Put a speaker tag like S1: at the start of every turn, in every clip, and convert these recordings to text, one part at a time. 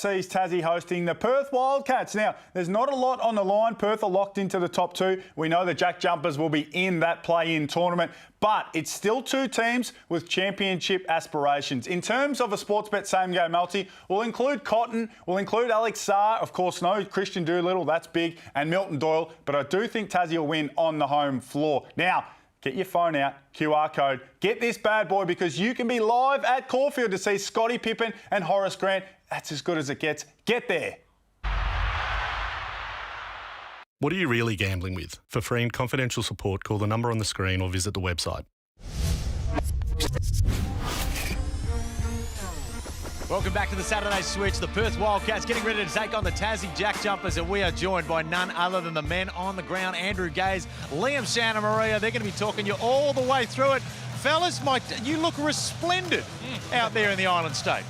S1: sees Tassie hosting the Perth Wildcats. Now, there's not a lot on the line. Perth are locked into the top two. We know the JackJumpers will be in that play-in tournament, but it's still two teams with championship aspirations. In terms of a Sportsbet same-game multi, we'll include Cotton, we'll include Alex Sarr, of course, no Christian Doolittle, that's big, and Milton Doyle, but I do think Tassie will win on the home floor. Now, get your phone out, QR code, get this bad boy because you can be live at Caulfield to see Scottie Pippen and Horace Grant. That's as good as it gets. Get there.
S2: What are you really gambling with? For free and confidential support, call the number on the screen or visit the website.
S3: Welcome back to the Saturday Switch. The Perth Wildcats getting ready to take on the Tassie JackJumpers, and we are joined by none other than the men on the ground, Andrew Gaze, Liam Santamaria. They're going to be talking you all the way through it. Fellas, you look resplendent out there in the island state.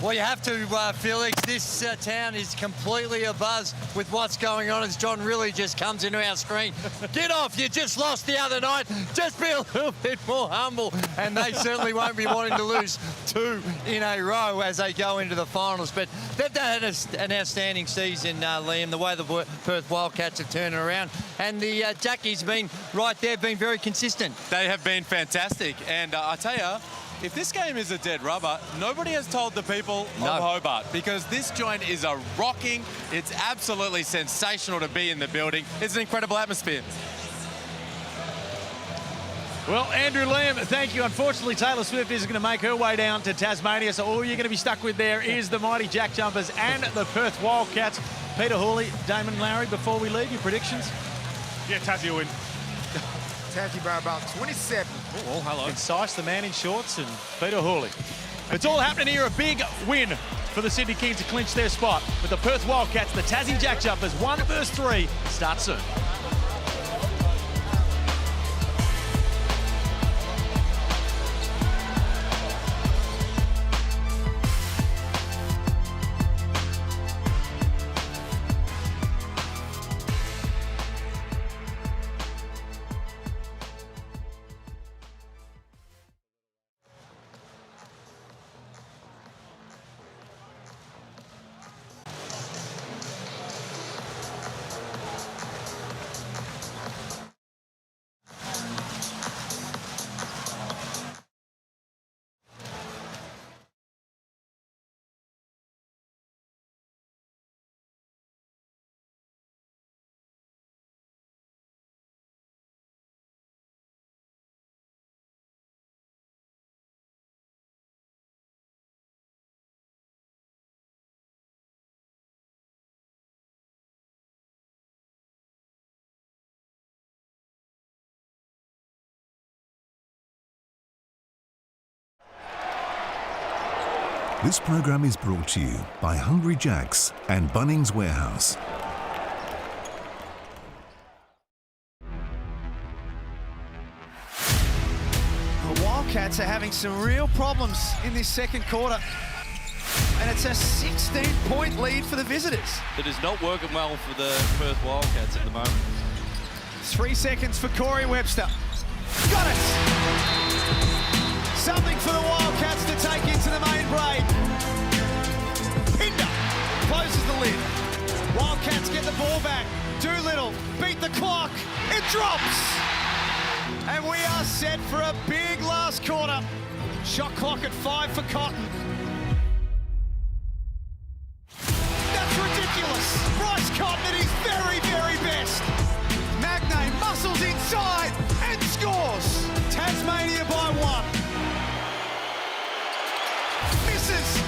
S4: Well, you have to, Felix. This town is completely abuzz with what's going on as John really just comes into our screen. Get off, you just lost the other night. Just be a little bit more humble. And they certainly won't be wanting to lose two in a row as they go into the finals. But they've had an outstanding season, Liam, the way the Perth Wildcats have turned it around. And the Jackies been right there, been very consistent.
S5: They have been fantastic. And I tell you, if this game is a dead rubber, nobody has told the people of Hobart, because this joint is a rocking. It's absolutely sensational to be in the building. It's an incredible atmosphere.
S3: Well, Andrew, Liam, thank you. Unfortunately, Taylor Swift is going to make her way down to Tasmania, so all you're going to be stuck with there is the mighty JackJumpers and the Perth Wildcats. Peter Hawley, Damon Lowry, before we leave, your predictions?
S1: Yeah, Tassie will win.
S6: Tassie by about 27.
S3: Oh, hello. Concise, the man in shorts, and Peter Hawley. It's all happening here. A big win for the Sydney Kings to clinch their spot. With the Perth Wildcats, the Tassie JackJumpers, 1 vs 3, starts soon.
S7: This program is brought to you by Hungry Jack's and Bunnings Warehouse.
S8: The Wildcats are having some real problems in this second quarter. And it's a 16-point lead for the visitors.
S5: It is not working well for the Perth Wildcats at the moment.
S8: 3 seconds for Corey Webster. Got it! Something for the Wildcats to take into the main break. Hinder closes the lid. Wildcats get the ball back. Doolittle beat the clock. It drops. And we are set for a big last quarter. Shot clock at 5 for Cotton. That's ridiculous. Bryce Cotton at his very, very best. Magnay muscles inside and scores. Tasmania by 1. Misses.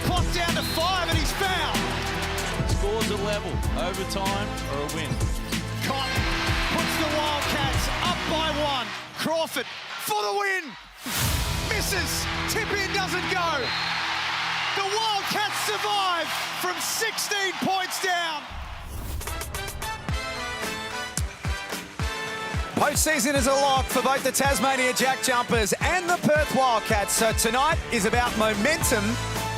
S8: Clock down to 5 and he's fouled.
S5: Scores a level, overtime or a win.
S8: Cotton puts the Wildcats up by 1. Crawford for the win. Misses. Tip in doesn't go. The Wildcats survive from 16 points down. Postseason is a lock for both the Tasmania JackJumpers and the Perth Wildcats. So tonight is about momentum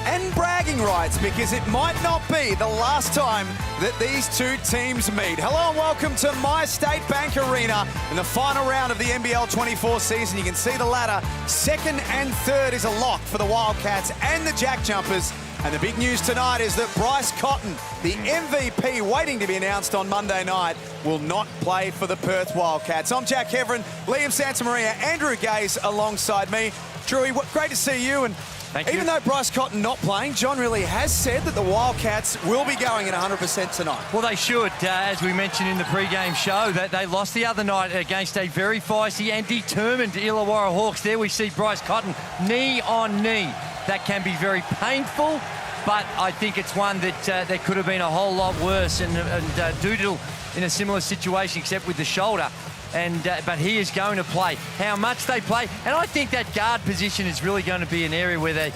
S8: and bragging rights, because it might not be the last time that these two teams meet. Hello and welcome to My State Bank Arena in the final round of the NBL24 season. You can see the ladder. Second and third is a lock for the Wildcats and the JackJumpers. And the big news tonight is that Bryce Cotton, the MVP waiting to be announced on Monday night, will not play for the Perth Wildcats. I'm Jack Heverin, Liam Santamaria, Andrew Gaze alongside me. Drewy, great to see you. And even though Bryce Cotton not playing, John really has said that the Wildcats will be going at 100% tonight.
S4: Well, they should. As we mentioned in the pre-game show, that they lost the other night against a very feisty and determined Illawarra Hawks. There we see Bryce Cotton knee on knee. That can be very painful, but I think it's one that that could have been a whole lot worse. And Doodle in a similar situation, except with the shoulder. But he is going to play. How much they play, and I think that guard position is really going to be an area where they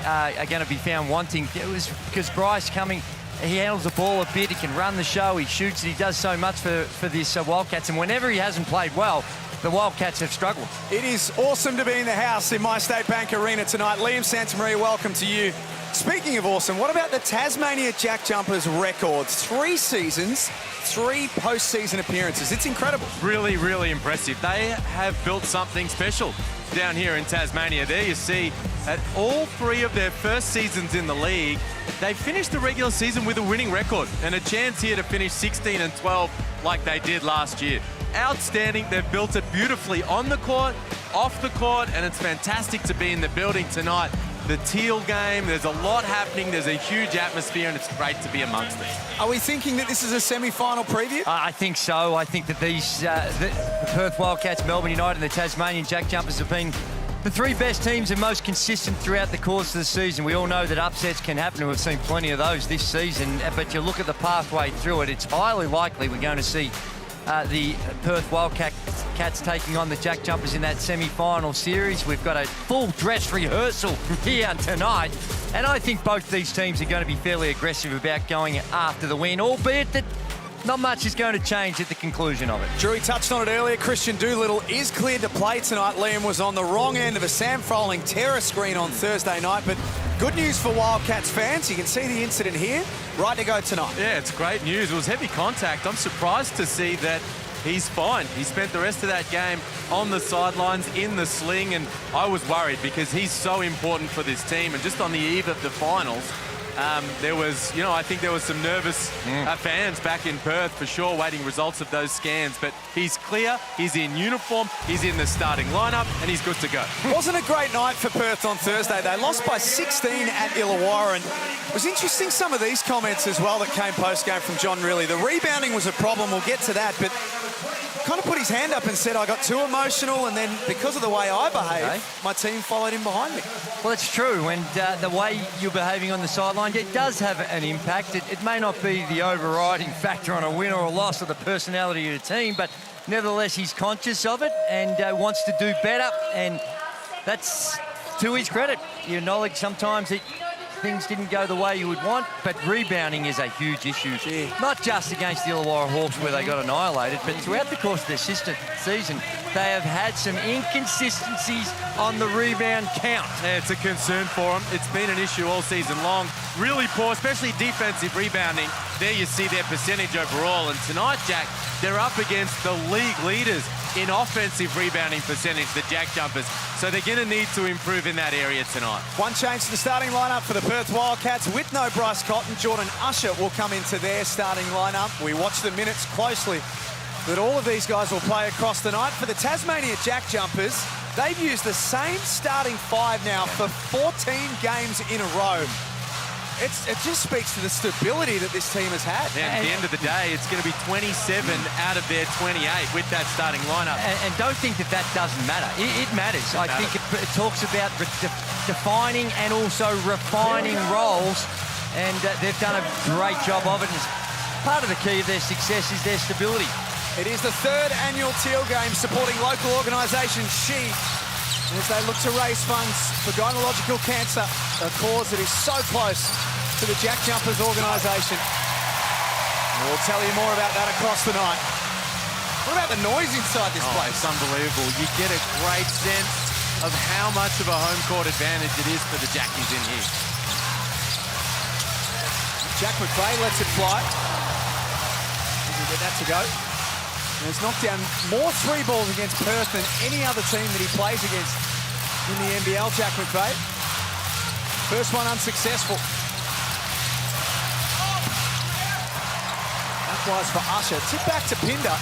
S4: are going to be found wanting. It was because Bryce coming, he handles the ball a bit, he can run the show, he shoots, he does so much for this Wildcats, and whenever he hasn't played well, the Wildcats have struggled.
S8: It is awesome to be in the house in My State Bank Arena tonight. Liam Santamaria, welcome to you. Speaking of awesome, what about the Tasmania JackJumpers records? 3 seasons, 3 postseason appearances. It's incredible.
S5: Really, really impressive. They have built something special down here in Tasmania. There you see at all 3 of their first seasons in the league, they finished the regular season with a winning record and a chance here to finish 16-12 like they did last year. Outstanding. They've built it beautifully on the court, off the court, and it's fantastic to be in the building tonight. The teal game, there's a lot happening, there's a huge atmosphere, and it's great to be amongst it.
S8: Are we thinking that this is a semi-final preview?
S4: I think so. I think that these, the Perth Wildcats, Melbourne United, and the Tasmanian JackJumpers have been the 3 best teams and most consistent throughout the course of the season. We all know that upsets can happen, and we've seen plenty of those this season, but you look at the pathway through it, it's highly likely we're going to see the Perth Wildcats taking on the JackJumpers in that semi-final series. We've got a full dress rehearsal here tonight, and I think both these teams are going to be fairly aggressive about going after the win, albeit that not much is going to change at the conclusion of it.
S8: Drewy touched on it earlier. Christian Doolittle is cleared to play tonight. Liam was on the wrong end of a Sam Froling terror screen on Thursday night, but good news for Wildcats fans. You can see the incident here. Right to go tonight.
S5: Yeah, it's great news. It was heavy contact. I'm surprised to see that he's fine. He spent the rest of that game on the sidelines in the sling, and I was worried because he's so important for this team. And just on the eve of the finals, there was, I think there was some nervous fans back in Perth for sure, waiting results of those scans. But he's clear, he's in uniform, he's in the starting lineup, and he's good to go.
S8: Wasn't a great night for Perth on Thursday. They lost by 16 at Illawarra, and it was interesting some of these comments as well that came post-game from John Riley. The rebounding was a problem, we'll get to that, but kind of put his hand up and said, I got too emotional, and then because of the way I behaved, my team followed him behind me.
S4: Well, it's true, and the way you're behaving on the sideline, it does have an impact. It may not be the overriding factor on a win or a loss of the personality of the team, but nevertheless, he's conscious of it and wants to do better, and that's to his credit. You acknowledge sometimes that things didn't go the way you would want, but rebounding is a huge issue. Not just against the Illawarra Hawks where they got annihilated, but throughout the course of their season, they have had some inconsistencies on the rebound count.
S5: Yeah, it's a concern for them. It's been an issue all season long. Really poor, especially defensive rebounding. There you see their percentage overall. And tonight, Jack, they're up against the league leaders in offensive rebounding percentage, the JackJumpers. So they're going to need to improve in that area tonight.
S8: One change to the starting lineup for the Perth Wildcats with no Bryce Cotton. Jordan Usher will come into their starting lineup. We watch the minutes closely, that all of these guys will play across the night. For the Tasmania JackJumpers, they've used the same starting 5 now for 14 games in a row. It just speaks to the stability that this team has had.
S5: Yeah, at the end of the day, it's going to be 27 out of their 28 with that starting lineup.
S4: And don't think that doesn't matter. It matters. I think it talks about defining and also refining roles, and they've done a great job of it. And part of the key of their success is their stability.
S8: It is the 3rd annual Teal Games supporting local organisation She, as they look to raise funds for gynecological cancer, a cause that is so close to the JackJumpers organisation. We'll tell you more about that across the night. What about the noise inside this place?
S5: It's unbelievable. You get a great sense of how much of a home court advantage it is for the Jackies in here.
S8: Jack McVeigh lets it fly. We'll get that to go. And has knocked down more 3 balls against Perth than any other team that he plays against in the NBL, Jack McVeigh. First one unsuccessful. equalised for Usher. Tip back to Pinder.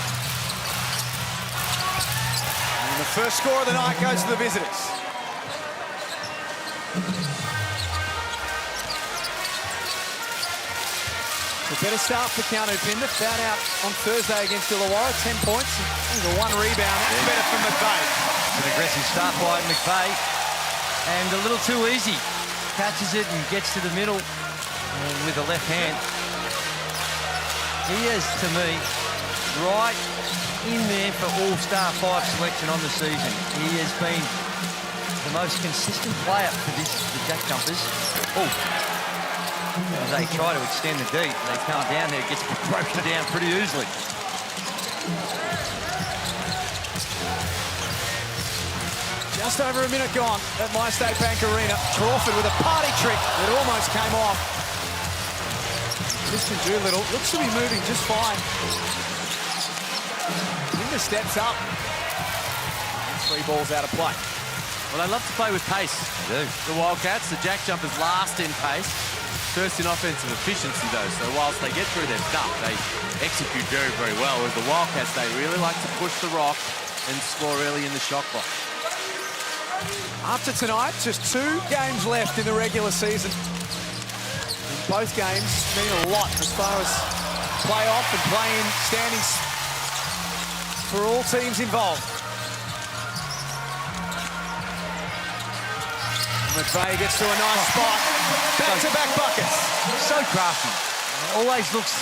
S8: And the first score of the night goes to the visitors. A better start for Keanu Pinder. Fouled out on Thursday against Illawarra. 10 points and the 1 rebound. That's better for McVeigh.
S4: An aggressive start by McVeigh. And a little too easy. Catches it and gets to the middle and with the left hand. He is, to me, right in there for All-Star 5 selection on the season. He has been the most consistent player for the JackJumpers. Oh. As they try to extend the deep, they come down there, it gets broken down pretty easily.
S8: Just over a minute gone at MyState Bank Arena. Crawford with a party trick that almost came off. Tristan Doolittle looks to be moving just fine. Pinder steps up. 3 balls out of play.
S3: Well, they love to play with pace.
S4: They do.
S3: The Wildcats, the JackJumpers last in pace. First in offensive efficiency, though, so whilst they get through their stuff, they execute very, very well. With the Wildcats, they really like to push the rock and score early in the shot clock.
S8: After tonight, just 2 games left in the regular season. And both games mean a lot as far as playoff and play-in standings for all teams involved. McVeigh gets to a nice spot. Back-to-back buckets.
S4: So crafty. Always looks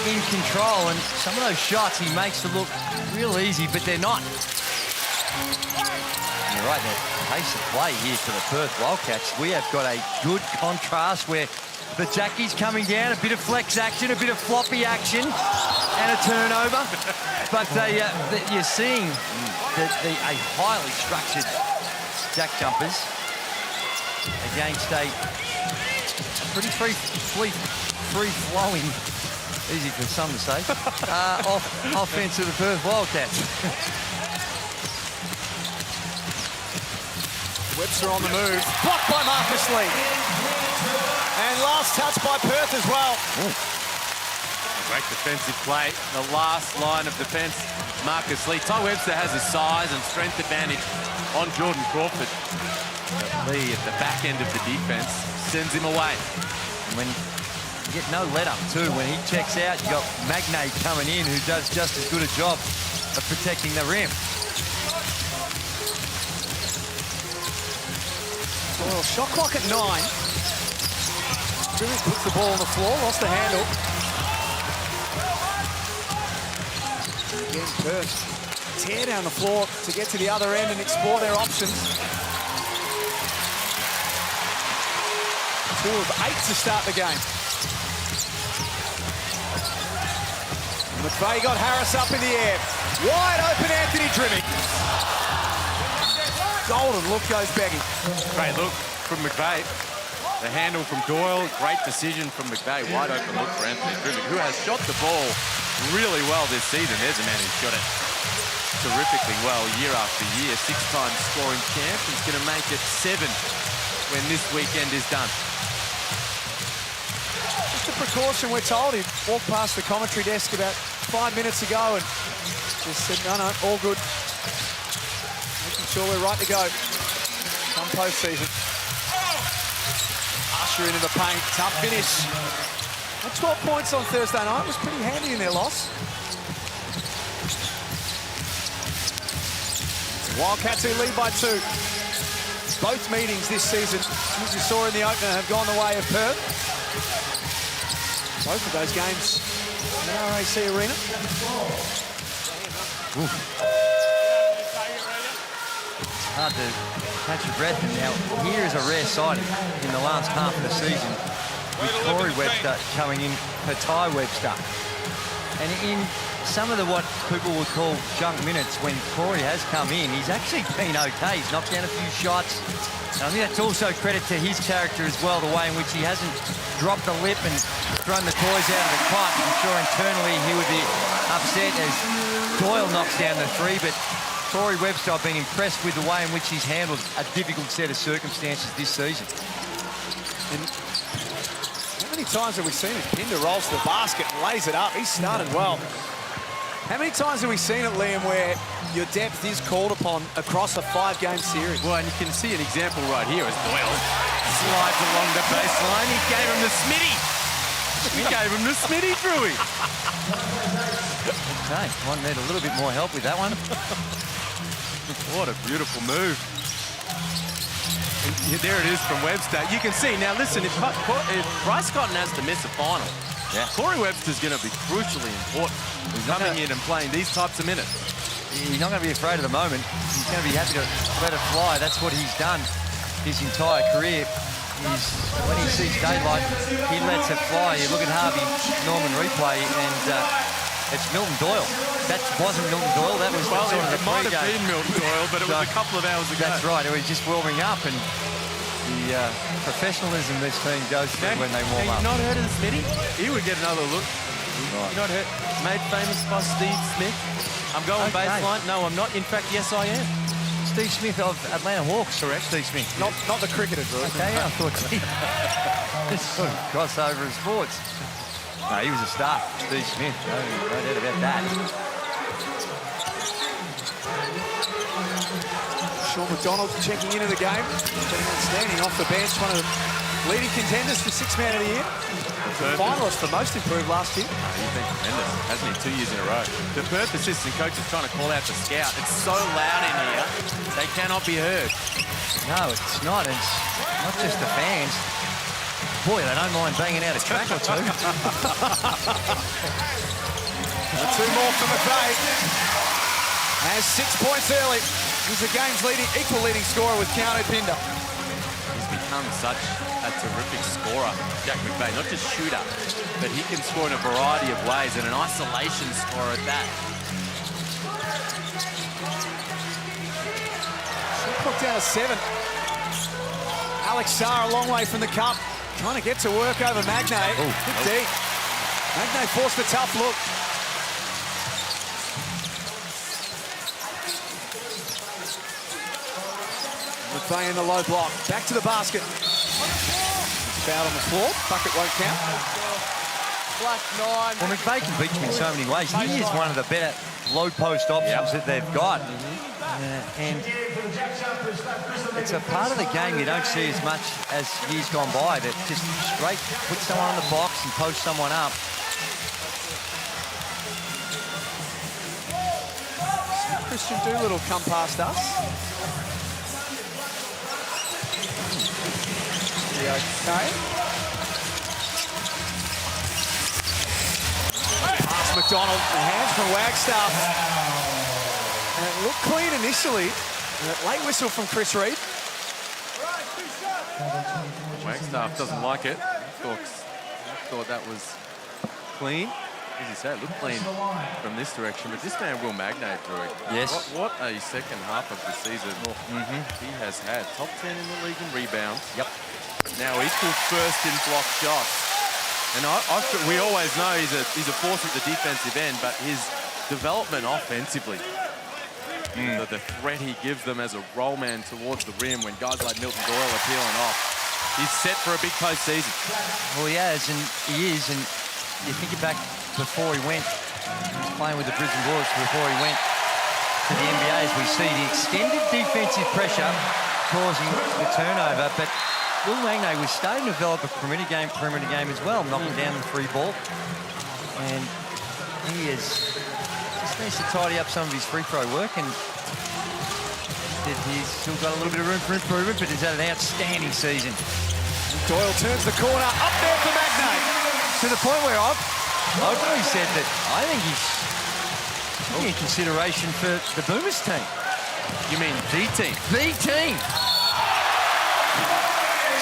S4: in control, and some of those shots he makes to look real easy, but they're not. And you're right, that pace of play here for the Perth Wildcats. We have got a good contrast where the Jackies coming down, a bit of flex action, a bit of floppy action, and a turnover. But you're seeing a highly structured JackJumpers against a pretty free-flowing, easy for some to say, offense of the Perth Wildcats.
S8: Webster on the move. Blocked by Marcus Lee. And last touch by Perth as well.
S3: Great defensive play. The last line of defence, Marcus Lee. Ty Webster has a size and strength advantage on Jordan Crawford. Lee at the back end of the defence sends him away.
S8: And
S4: when you get no let up too, when he checks out, you got Magnay coming in who does just as good a job of protecting the rim.
S8: Well, shot clock at 9. Billy puts the ball on the floor, lost the handle. Again, Perth tear down the floor to get to the other end and explore their options. 2 of 8 to start the game. McVeigh got Harris up in the air. Wide open Anthony Drimmick. Golden look goes begging.
S3: Great look from McVeigh. The handle from Doyle, great decision from McVeigh. Wide open look for Anthony Drimmick, who has shot the ball really well this season. There's a man who's shot it terrifically well year after year. 6-time scoring champ. He's going to make it 7 when this weekend is done.
S8: Just a precaution, we're told. He walked past the commentary desk about 5 minutes ago and just said, no, all good. Making sure we're right to go come postseason. Usher into the paint, tough finish. 12 points on Thursday night was pretty handy in their loss. Wildcats who lead by 2. Both meetings this season, as you saw in the opener, have gone the way of Perth. Both of those games in the RAC Arena.
S4: It's hard to catch your breath. And now here is a rare sighting in the last half of the season with Corey Webster coming in for Ty Webster. And in some of what people would call junk minutes, when Corey has come in, he's actually been okay. He's knocked down a few shots. And I think that's also credit to his character as well, the way in which he hasn't dropped the lip and thrown the toys out of the cot. I'm sure internally he would be upset as Doyle knocks down the 3, but Corey Webster, I've been impressed with the way in which he's handled a difficult set of circumstances this season.
S8: And many times have we seen it? Pinder rolls to the basket and lays it up. He's started well. How many times have we seen it, Liam, where your depth is called upon across a 5-game series?
S5: Well, and you can see an example right here as Doyle slides along the baseline. He gave him the Smitty. He gave him the Smitty, Drewy.
S4: Okay, might need a little bit more help with that one.
S5: What a beautiful move. And there it is from Webster. You can see, now listen, if Bryce Cotton has to miss a final, Corey Webster's going to be crucially important. He's coming in and playing these types of minutes.
S4: He's not going to be afraid of the moment. He's going to be happy to let it fly. That's what he's done his entire career. When he sees daylight, he lets it fly. You look at Harvey Norman replay, and it's Milton Doyle. That wasn't Milton Doyle. That was
S5: Well,
S4: sort of
S5: it
S4: the
S5: might have
S4: pre-game.
S5: been Milton Doyle, but it was a couple of hours ago.
S4: That's right. It was just warming up, and the professionalism this team goes through when they warm up.
S5: Have you not heard of the Smitty? He would get another look. Right. You not heard? Made famous by Steve Smith. I'm going baseline. No, I'm not. In fact, yes, I am.
S4: Steve Smith of Atlanta Hawks, correct? Steve Smith.
S8: Not the cricketer, Drew.
S4: Okay, I thought this sort of crossover in sports. No, he was a star, Steve Smith. No doubt about that.
S8: Sean McDonald checking into the game. Standing off the bench, one of the leading contenders for 6th Man of the Year. The finalist for most improved last year.
S5: He's been tremendous, hasn't he? 2 years in a row. The Perth assistant coach is trying to call out the scout. It's so loud in here, they cannot be heard.
S4: No, it's not. It's not just the fans. Boy, they don't mind banging out a track or two.
S8: 2 more for McVeigh. Has 6 points early. He's the game's equal leading scorer with Keanu Pinder.
S5: He's become such a terrific scorer, Jack McVeigh. Not just shooter, but he can score in a variety of ways, and an isolation scorer at that.
S8: Clock down to 7. Alex Sarr a long way from the cup. Trying to get to work over Magnay. Good deep. Magnay forced a tough look. McVeigh in the low block. Back to the basket. Foul on the floor. Bucket won't count. +9.
S4: Well, McVeigh can beat you in so many ways. He is one of the better low post options that they've got. And it's a part of the game you don't see as much as years gone by, that just straight put someone on the box and post someone up.
S8: Christian Doolittle come past us. Okay. Pass McDonald, the hands from Wagstaff. And it looked clean initially. Late whistle from Chris Reed.
S5: Wagstaff doesn't like it. Thought that was clean. As you say, it looked clean from this direction, but this man will magnate, Drew.
S4: Yes.
S5: What a second half of the season he has had. Top 10 in the league in rebounds.
S4: Yep.
S5: Now equal first in block shots. And we always know he's a force at the defensive end, but his development offensively, the threat he gives them as a roll man towards the rim when guys like Milton Doyle are peeling off, he's set for a big postseason.
S4: Well, he has, and he is. And you think back before he was playing with the Brisbane Bullets, before he went to the NBA, as we see the extended defensive pressure causing the turnover. But Will Magnay was starting to develop a perimeter game as well, knocking down the free ball. And he just needs to tidy up some of his free throw work, and he's still got a little bit of room for improvement, but he's had an outstanding season.
S8: Doyle turns the corner, up there for Magnay.
S4: To the point where I've openly said that I think he's in consideration for the Boomers team.
S5: You mean the team?
S4: The team.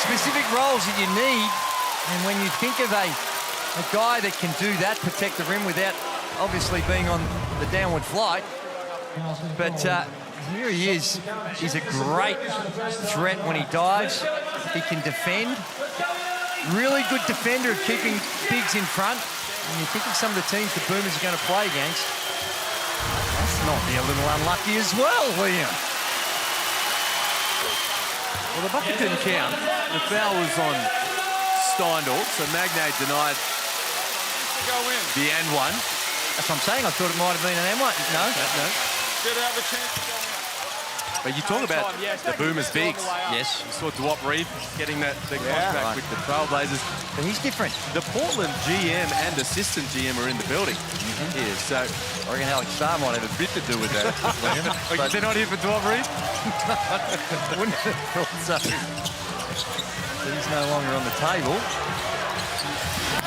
S4: Specific roles that you need, and when you think of a guy that can do that, protect the rim without obviously being on the downward flight, but here he is. He's a great threat when he dives. He can defend. Really good defender of keeping bigs in front. When you think of some of the teams the Boomers are going to play against, that's not be a little unlucky as well, Liam.
S5: Well, the bucket didn't count. The foul was on Steindl, so Magnay denied the and one.
S4: That's what I'm saying. I thought it might have been an M1. No?
S5: No. But you talk about the Boomers bigs.
S4: Yes.
S5: You saw Dwop Reed getting the contract with the Trailblazers.
S4: But he's different.
S5: The Portland GM and assistant GM are in the building here, so
S4: I reckon Alex Starr might have a bit to do with that.
S5: but they're not here for Dwop Reed.
S4: Wouldn't have thought so. But he's no longer on the table.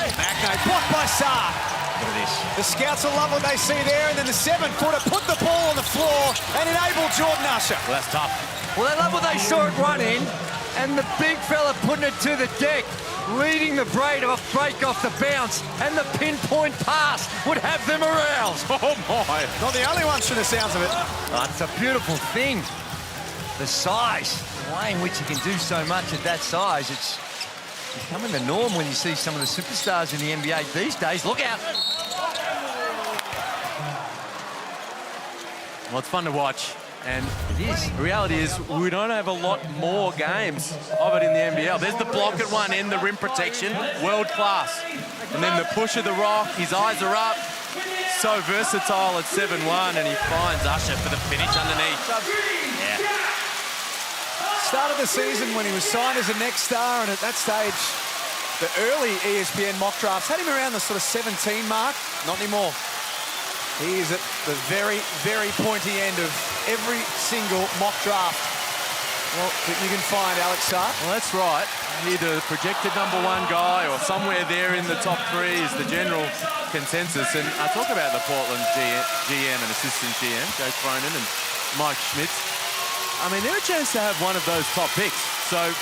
S8: Magnay blocked by Sarr.
S4: Look at this.
S8: The scouts will love what they see there, and then the 7-footer put the ball on the floor and enabled Jordan Usher.
S5: Well, that's tough.
S4: Well, they love what they saw at one end, and the big fella putting it to the deck, leading the break off the bounce, and the pinpoint pass would have them aroused.
S5: Oh, my.
S8: Not the only ones from the sounds of it.
S4: Oh, it's a beautiful thing. The size, the way in which he can do so much at that size, it's becoming the norm when you see some of the superstars in the NBA these days. Look out.
S5: Well, it's fun to watch. And
S4: It is.
S5: the reality is we don't have a lot more games of it in the NBL. There's the block at one end, the rim protection, world class. And then the push of the rock, his eyes are up. So versatile at 7-1, and he finds Usher for the finish underneath. Yeah.
S8: Started the season when he was signed as a next star, and at that stage, the early ESPN mock drafts had him around the sort of 17 mark. Not anymore. He is at the very, very pointy end of every single mock draft. Well, that you can find Alex Sarr.
S5: Well, that's right. Either the projected #1 guy or somewhere there in the top 3 is the general consensus. And I talk about the Portland GM and assistant GM, Joe Cronin and Mike Schmitz. I mean, they're a chance to have one of those top picks. So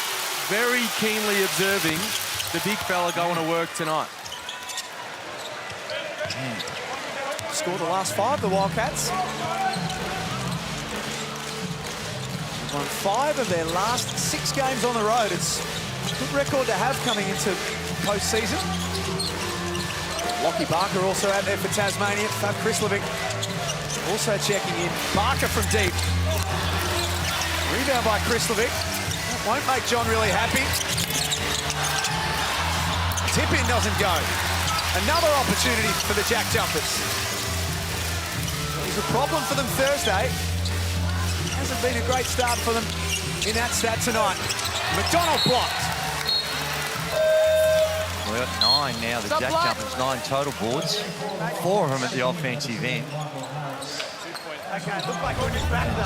S5: very keenly observing the big fella going to work tonight.
S8: Scored the last 5, the Wildcats. They've won 5 of their last 6 games on the road. It's a good record to have coming into postseason. Lockie Barker also out there for Tasmania. Fab Krislovic also checking in. Barker from deep. Rebound by Krislovic. That won't make John really happy. Tip-in doesn't go. Another opportunity for the JackJumpers. It was a problem for them Thursday. Hasn't been a great start for them in that stat tonight. McDonald blocked.
S4: We're at 9 now, the JackJumpers, 9 total boards. 4 of them at the offensive end.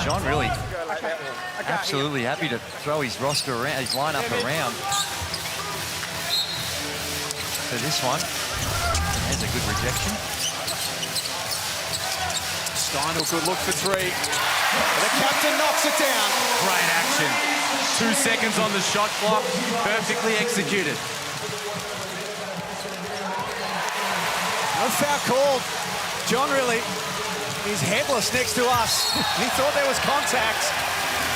S4: John really absolutely happy to throw his roster around, his lineup around. For this one, there's a good rejection.
S8: Steindl, good look for 3. The captain knocks it down.
S5: Great action. 2 seconds on the shot clock. Perfectly executed.
S8: No foul called. John really is headless next to us. He thought there was contact.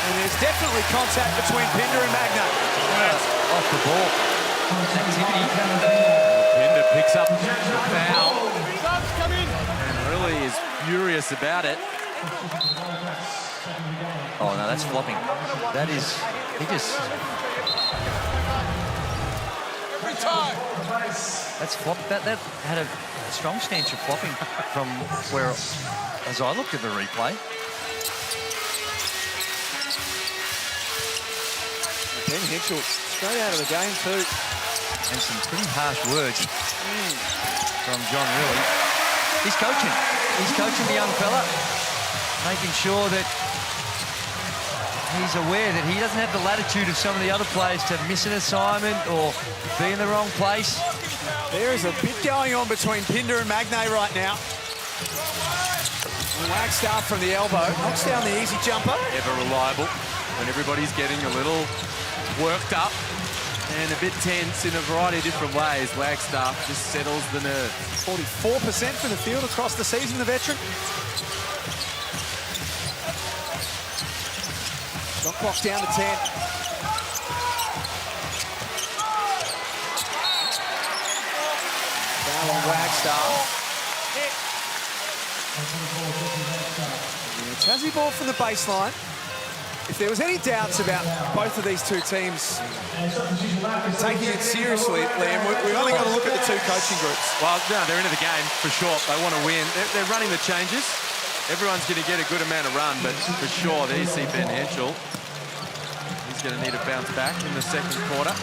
S8: And there's definitely contact between Pinder and Magnay.
S4: Off the ball. Activity.
S5: Pinder picks up the foul. And really is furious about it.
S4: Oh, no, that's flopping. That is, he just... That's flop. That had a strong stench of flopping from where, as I looked at the replay.
S8: Ben Hitchell straight out of the game too.
S4: And some pretty harsh words from John Riley. He's coaching. He's coaching the young fella, making sure that he's aware that he doesn't have the latitude of some of the other players to miss an assignment or be in the wrong place.
S8: There is a bit going on between Pinder and Magnay right now. Wagstaff from the elbow, knocks down the easy jumper.
S5: Ever reliable when everybody's getting a little worked up and a bit tense in a variety of different ways. Wagstaff just settles the nerve.
S8: 44% from the field across the season, the veteran. Shot clock down to 10. Foul on Wagstaff. Tassie ball from the baseline. if there was any doubts about both of these two teams taking it seriously, Liam, we've only got to look at the two coaching groups.
S5: Well, no, they're into the game for sure. They want to win. They're running the changes. Everyone's going to get a good amount of run, but for sure, there's Ben Henschel. He's going to need to bounce back in the second quarter.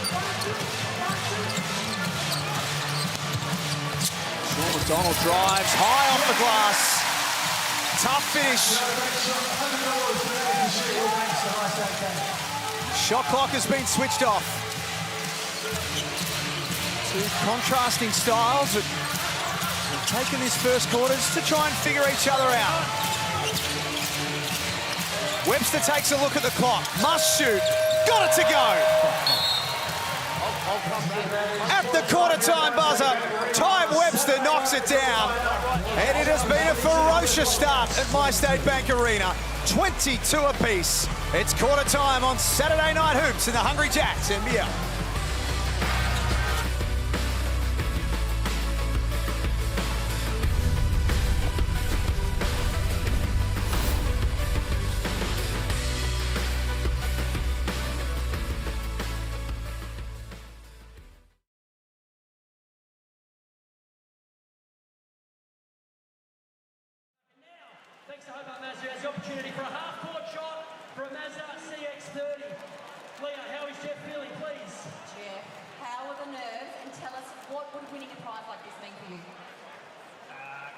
S8: Sean McDonald drives high off the glass. Tough finish. Shot clock has been switched off. Two contrasting styles that have taken this first quarter just to try and figure each other out. Webster takes a look at the clock. Must shoot. Got it to go. At the quarter-time buzzer, Ty Webster knocks it down. And it has been a ferocious start at MyState Bank Arena. 22 apiece. It's quarter-time on Saturday Night Hoops in the Hungry Jacks NBL.
S9: Thanks to Hobart Mazda, has the opportunity for a half-court shot for a Mazda CX-30. Leah, how is Jeff feeling, please?
S10: Jeff, how are the nerves? And tell us, what would winning a prize like this mean for you?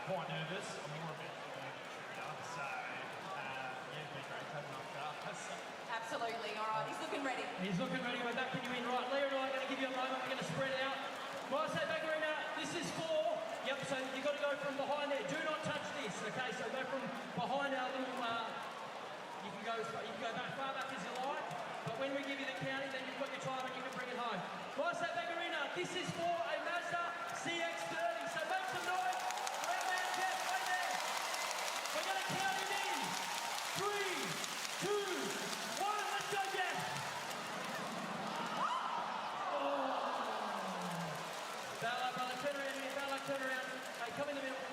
S9: Quite nervous. I'm more a bit nervous, so yeah, been great having up
S10: Absolutely, all right, he's looking ready.
S9: He's looking ready, we're backing you in right. Leah and I are going to give you a moment, we're going to spread out. MyState Bank Arena, this is for, yep, so you've got to go from behind there. Do not touch this, okay? So go from behind our little, you can go back far back as you like, but when we give you the counting, then you've got your time and you can bring it home. MyState Bank Arena, this is for a Mazda CX-30, so make some noise for our man Jeff right there. We're going to count him in. 3, 2, 1, let's go, Jeff. Bella, turn around here, Bella, turn around. Hey, come in the middle.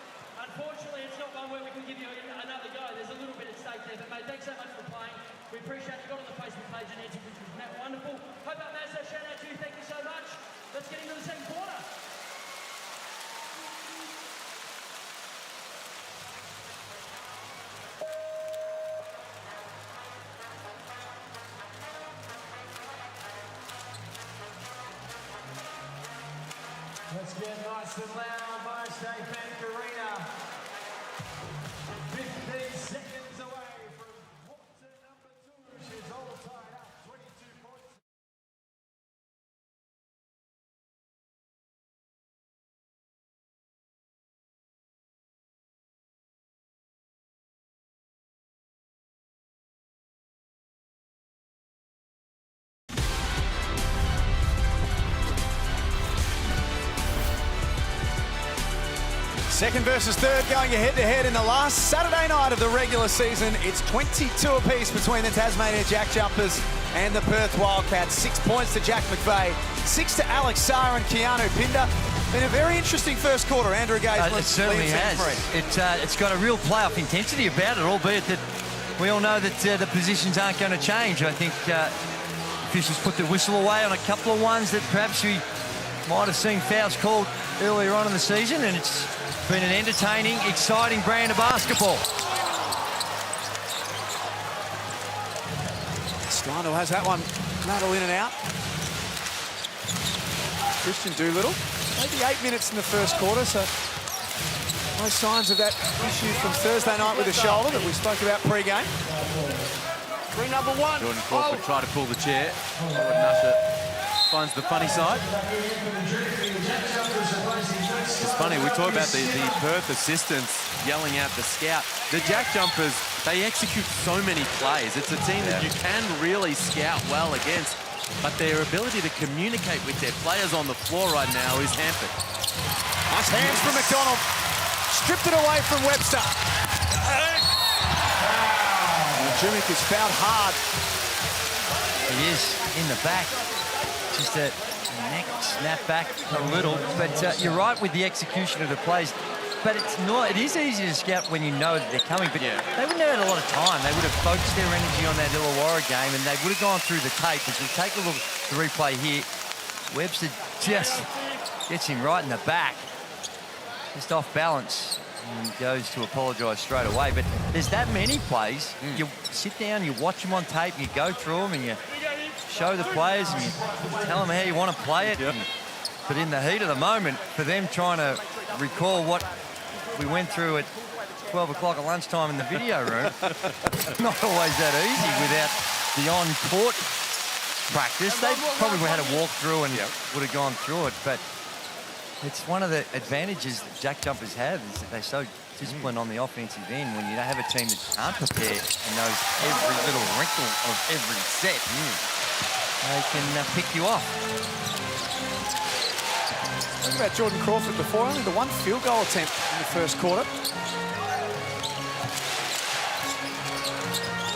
S9: Unfortunately, it's not one where we can give you another go. There's a little bit at stake there, but mate, thanks so much for playing. We appreciate you got on the Facebook page and answered, which was wonderful. Hobart Mazda, shout out to you. Thank you so much. Let's get into the second quarter. Let's get nice and loud, MyState Bank Arena. 15 seconds away from quarter number 2. She's all tied up, 22 points.
S8: Second versus third going head-to-head in the last Saturday night of the regular season. It's 22 apiece between the Tasmania JackJumpers and the Perth Wildcats. 6 points to Jack McVeigh, 6 to Alex Sarr and Keanu Pinder. Been a very interesting first quarter. Andrew Gaze.
S4: It certainly has. It's got a real playoff intensity about it, albeit that we all know that the positions aren't going to change. I think officials put the whistle away on a couple of ones that perhaps we might have seen fouls called earlier on in the season, and it's been an entertaining, exciting brand of basketball.
S8: Steindl has that one rattle in and out. Christian Doolittle, maybe 8 minutes in the first quarter, so no signs of that issue from Thursday night with the shoulder that we spoke about pre-game.
S6: Ring number 1.
S5: Jordan Crawford tried to pull the chair. Jordan Usher finds the funny side. It's funny, we talk about the Perth assistants yelling out the scout. The JackJumpers, they execute so many plays. It's a team that you can really scout well against, but their ability to communicate with their players on the floor right now is hampered.
S8: Nice hands from McDonald. Stripped it away from Webster. Jimmick is fouled hard.
S4: He is in the back. Just a neck snap back a little, but you're right with the execution of the plays. but it's not. It is easy to scout when you know that they're coming, but they wouldn't have had a lot of time. They would have focused their energy on that Illawarra game, and they would have gone through the tape. As we take a look at the replay here, Webster just gets him right in the back, just off balance, and goes to apologise straight away. But there's that many plays. You sit down, you watch them on tape, you go through them, and you show the players, and you tell them how you want to play it. But in the heat of the moment, for them trying to recall what we went through at 12 o'clock at lunchtime in the video room, not always that easy without the on-court practice. They probably had a walk through and would have gone through it, but it's one of the advantages that JackJumpers have is that they're so disciplined on the offensive end. When you have a team that can't prepare and knows every little wrinkle of every set, they can pick you off.
S8: Talking about Jordan Crawford before, only the one field goal attempt in the first quarter.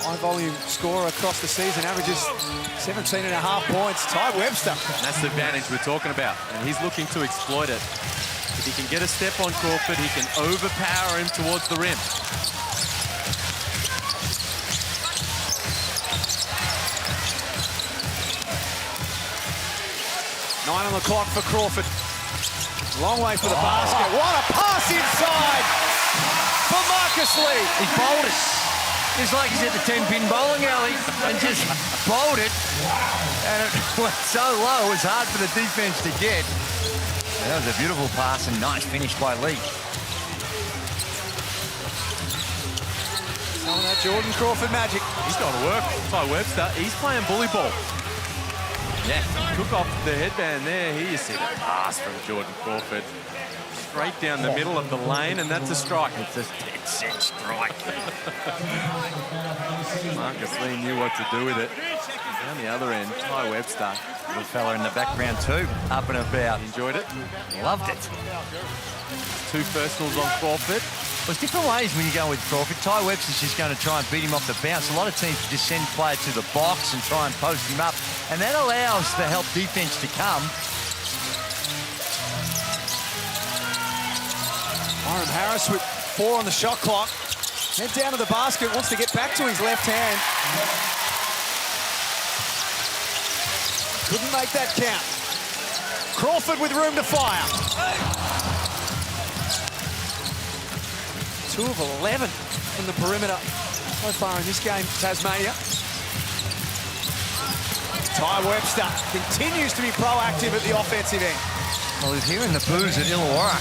S8: High volume scorer across the season, averages 17.5 points. Ty Webster.
S5: And that's the advantage we're talking about, and he's looking to exploit it. If he can get a step on Crawford, he can overpower him towards the rim.
S8: 9 on the clock for Crawford. Long way for the basket. What a pass inside for Marcus Lee.
S4: He bowled it. It's like he's at the 10-pin bowling alley and just bowled it. And it went so low, it was hard for the defense to get. And that was a beautiful pass and nice finish by Lee.
S8: Some of that Jordan Crawford magic.
S5: He's got to work. Ty Webster, he's playing bully ball.
S4: Yeah.
S5: Took off the headband there. Here you see the pass from Jordan Crawford. Straight down the middle of the lane, and that's a strike.
S4: It's a dead-set strike.
S5: Marcus Lee knew what to do with it. Down the other end, Ty Webster.
S4: Little fella in the background too, up and about.
S5: Enjoyed it.
S4: Loved it.
S5: 2 personals on Crawford.
S4: There's different ways when you go with Crawford. Ty Webster's just going to try and beat him off the bounce. A lot of teams just send players to the box and try and post him up, and that allows the help defense to come.
S8: Byron Harris with 4 on the shot clock. Head down to the basket, wants to get back to his left hand. Couldn't make that count. Crawford with room to fire. 2 of 11 from the perimeter so far in this game, Tasmania. Ty Webster continues to be proactive at the offensive end.
S4: Well, he's hearing the boos at Illawarra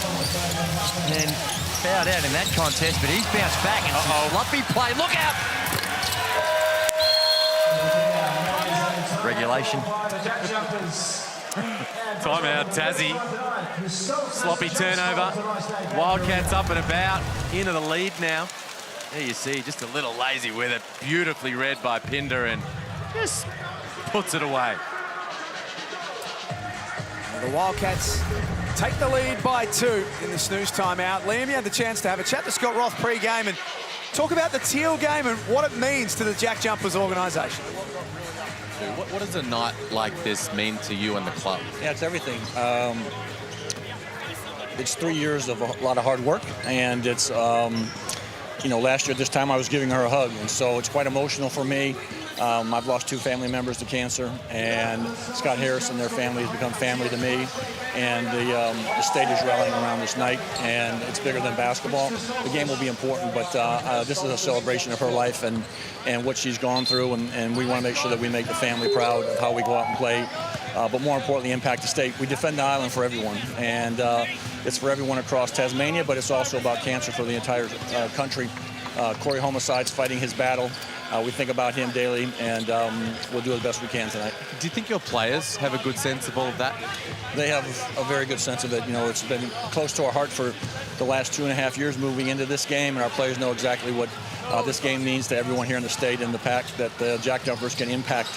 S4: and fouled out in that contest, but he's bounced back and lumpy play. Look out! Regulation.
S5: Timeout, Tassie. Sloppy turnover. Wildcats up and about. Into the lead now. There you see, just a little lazy with it. Beautifully read by Pinder and just puts it away.
S8: The Wildcats take the lead by 2 in the snooze timeout. Liam, you had the chance to have a chat to Scott Roth pre-game and talk about the Teal game and what it means to the JackJumpers organisation.
S5: What does a night like this mean to you and the club?
S11: Yeah, it's everything. It's 3 years of a lot of hard work, and it's, you know, last year at this time I was giving her a hug, and so it's quite emotional for me. I've lost 2 family members to cancer, and Scott Harris and their family has become family to me. And the state is rallying around this night, and it's bigger than basketball. The game will be important, but this is a celebration of her life and what she's gone through, and we want to make sure that we make the family proud of how we go out and play. But more importantly, impact the state. We defend the island for everyone, and it's for everyone across Tasmania, but it's also about cancer for the entire country. Corey Homicide's fighting his battle. We think about him daily, and we'll do the best we can tonight.
S5: Do you think your players have a good sense of all of that?
S11: They have a very good sense of it. You know, it's been close to our heart for the last 2.5 years moving into this game, and our players know exactly what this game means to everyone here in the state and the pack, that the JackJumpers can impact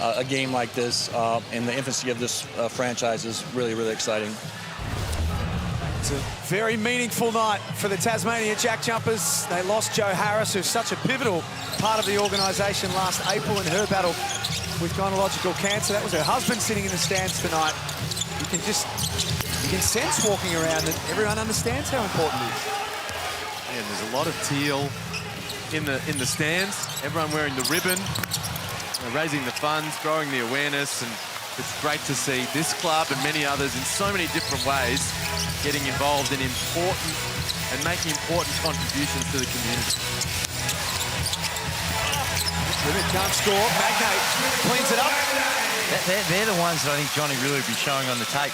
S11: a game like this, and the infancy of this franchise is really, really exciting.
S8: It's a very meaningful night for the Tasmania JackJumpers. They lost Joe Harris, who's such a pivotal part of the organisation last April in her battle with gynecological cancer. That was her husband sitting in the stands tonight. You can sense walking around that everyone understands how important it is.
S5: And there's a lot of teal in the stands. Everyone wearing the ribbon, raising the funds, growing the awareness, and it's great to see this club and many others in so many different ways getting involved in important and making important contributions to the community.
S8: Can't score. Magnate cleans it up.
S4: They're the ones that I think Johnny really would be showing on the tape.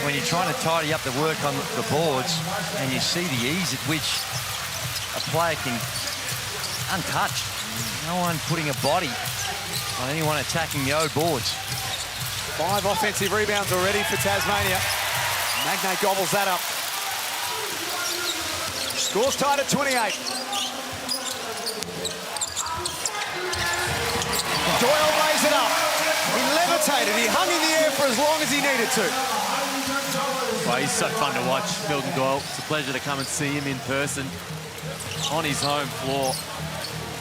S4: When you're trying to tidy up the work on the boards and you see the ease at which a player can, untouched, no one putting a body on anyone attacking the O boards.
S8: 5 offensive rebounds already for Tasmania. Magnate gobbles that up. Score's tied at 28. Doyle lays it up. He levitated. He hung in the air for as long as he needed to.
S5: Well, he's so fun to watch, Milton Doyle. It's a pleasure to come and see him in person on his home floor.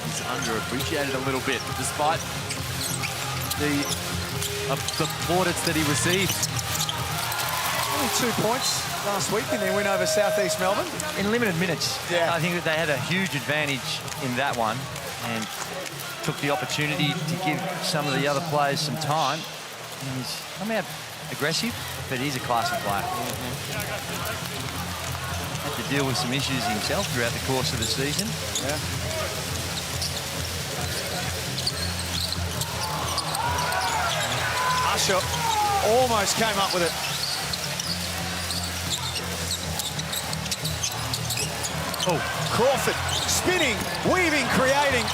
S5: He's underappreciated a little bit, despite the plaudits that he received.
S8: Only 2 points last week in their win over South East Melbourne.
S4: In limited minutes.
S8: Yeah.
S4: I think that they had a huge advantage in that one and took the opportunity to give some of the other players some time. And he's come out aggressive, but he's a classy player. Had to deal with some issues himself throughout the course of the season.
S8: Yeah. Usher almost came up with it. Oh, Crawford spinning, weaving, creating.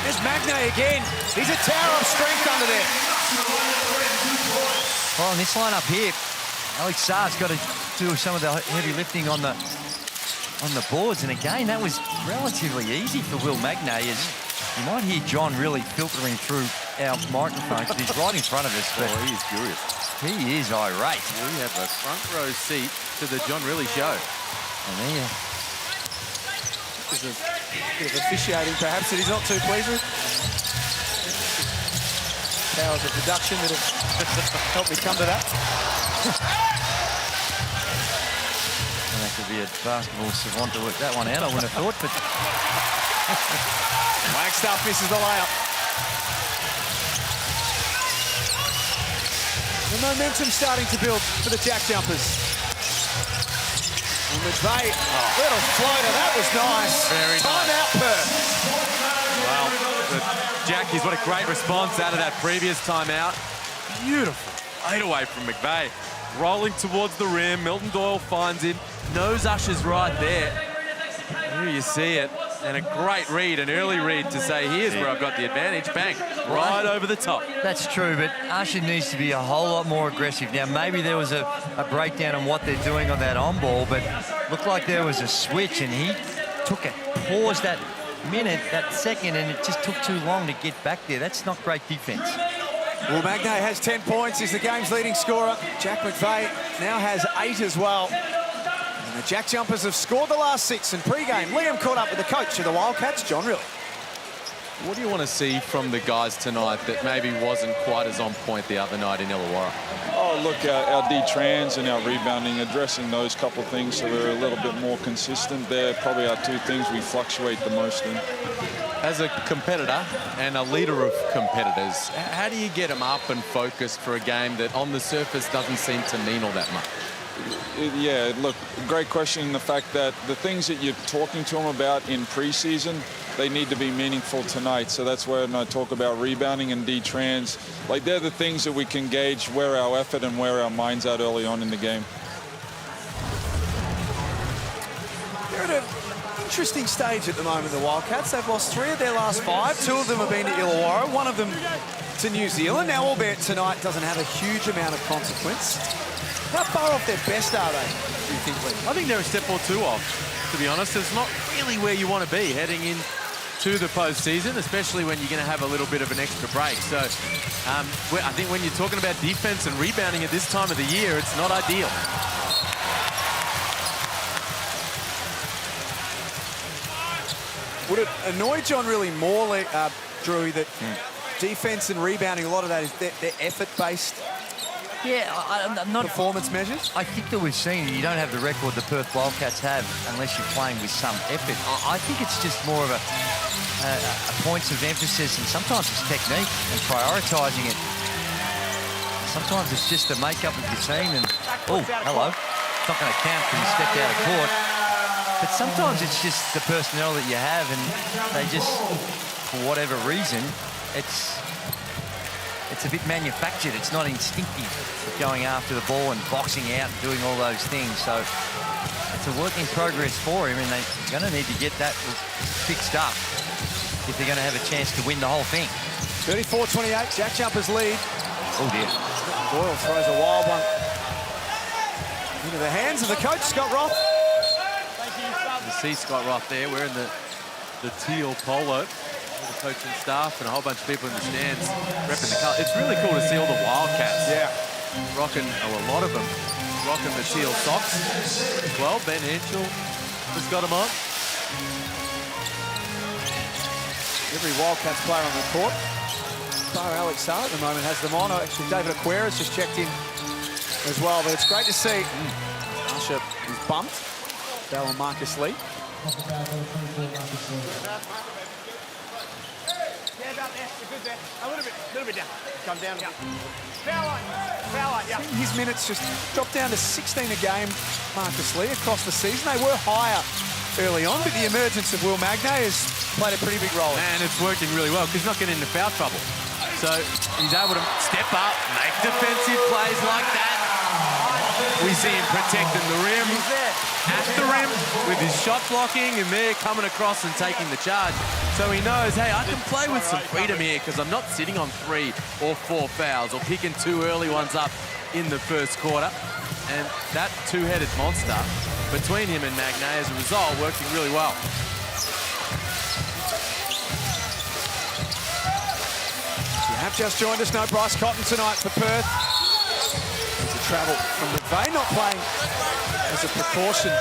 S8: There's Magnay again. He's a tower of strength under there.
S4: Well, in this lineup here, Alex Saar's got to do some of the heavy lifting on the boards, and again, that was relatively easy for Will Magnay. As you might hear John really filtering through our microphone because he's right in front of us. But
S5: he is furious.
S4: He is irate.
S5: We have a front row seat to the John Riley show.
S4: And there,
S8: there's a bit of officiating, perhaps, that he's not too pleased with. Powers of production that have helped me come to that.
S4: and that could be a basketball savant to work that one out, I wouldn't have thought, but...
S8: Wagstaff misses the layup. The momentum starting to build for the JackJumpers. And McVeigh, little floater, that was nice.
S5: Very nice.
S8: Timeout, Perth.
S5: Well, the Jackies, what a great response out of that previous timeout. Beautiful. 8 away from McVeigh. Rolling towards the rim. Milton Doyle finds him. Knows Usher's right there. Here you see it. And a great read, an early read to say, here's where I've got the advantage. Bang, right over the top.
S4: That's true, but Usher needs to be a whole lot more aggressive. Now, maybe there was a breakdown on what they're doing on that on-ball, but looked like there was a switch, and he paused that minute, that second, and it just took too long to get back there. That's not great defense.
S8: Well, Magnay has 10 points. He's the game's leading scorer. Jack McVeigh now has 8 as well. The JackJumpers have scored the last 6 in pre-game. Liam caught up with the coach of the Wildcats, John Riley.
S5: What do you want to see from the guys tonight that maybe wasn't quite as on point the other night in Illawarra?
S12: Oh, look, our D-trans and our rebounding, addressing those couple of things so we're a little bit more consistent. They're probably our 2 things we fluctuate the most in.
S5: As a competitor and a leader of competitors, how do you get them up and focused for a game that on the surface doesn't seem to mean all that much?
S12: Yeah, look, great question in the fact that the things that you're talking to them about in preseason, they need to be meaningful tonight. So that's when I talk about rebounding and D-trans. Like, they're the things that we can gauge where our effort and where our mind's at early on in the game.
S8: They're at an interesting stage at the moment, the Wildcats. They've lost 3 of their last 5. 2 of them have been to Illawarra, 1 of them to New Zealand. Now, albeit tonight doesn't have a huge amount of consequence. How far off their best are they, do you think, Lee?
S5: I think they're a step or 2 off, to be honest. It's not really where you want to be heading into the postseason, especially when you're going to have a little bit of an extra break. So I think when you're talking about defense and rebounding at this time of the year, it's not ideal.
S8: Would it annoy John really more, Drew, that defense and rebounding, a lot of that is they're effort-based?
S4: Yeah, I'm not...
S8: Performance measures?
S4: I think that we've seen you don't have the record the Perth Wildcats have unless you're playing with some effort. I think it's just more of a points of emphasis, and sometimes it's technique and prioritising it. Sometimes it's just the makeup of your team. And oh, hello. It's not going to count because he stepped out of court. But sometimes it's just the personnel that you have, and they just, for whatever reason, it's a bit manufactured. It's not instinctive, going after the ball and boxing out and doing all those things. So it's a work in progress for him, and they're going to need to get that fixed up if they're going to have a chance to win the whole thing.
S8: 34-28, JackJumpers lead.
S4: Oh dear.
S8: Doyle throws a wild one into the hands of the coach, Scott Roth.
S5: You see Scott Roth there wearing the teal polo. The coaching staff and a whole bunch of people in the stands repping the colour. It's really cool to see all the Wildcats rocking, a lot of them, rocking the teal socks as well. Ben Henschel has got them on.
S8: Every Wildcats player on the court, bar Alex Sarr at the moment, has them on. Actually, David Aquera's just checked in as well, but it's great to see. Usher is bumped. Bell and Marcus Lee.
S6: A little bit down. Come down. Foul line, yeah.
S8: His minutes just dropped down to 16 a game, Marcus Lee, across the season. They were higher early on, but the emergence of Will Magnay has played a pretty big role.
S5: And it's working really well because he's not getting into foul trouble. So he's able to step up, make defensive plays like that. We see him protecting the rim.
S8: He's there.
S5: At the rim with his shot blocking, and they're coming across and taking the charge. So he knows, hey, I can play with some freedom here because I'm not sitting on 3 or 4 fouls or picking 2 early ones up in the first quarter. And that two-headed monster between him and Magnay, as a result, working really well.
S8: You have just joined us, no Bryce Cotton tonight for Perth. There's a travel from McVeigh, not playing as a precaution. A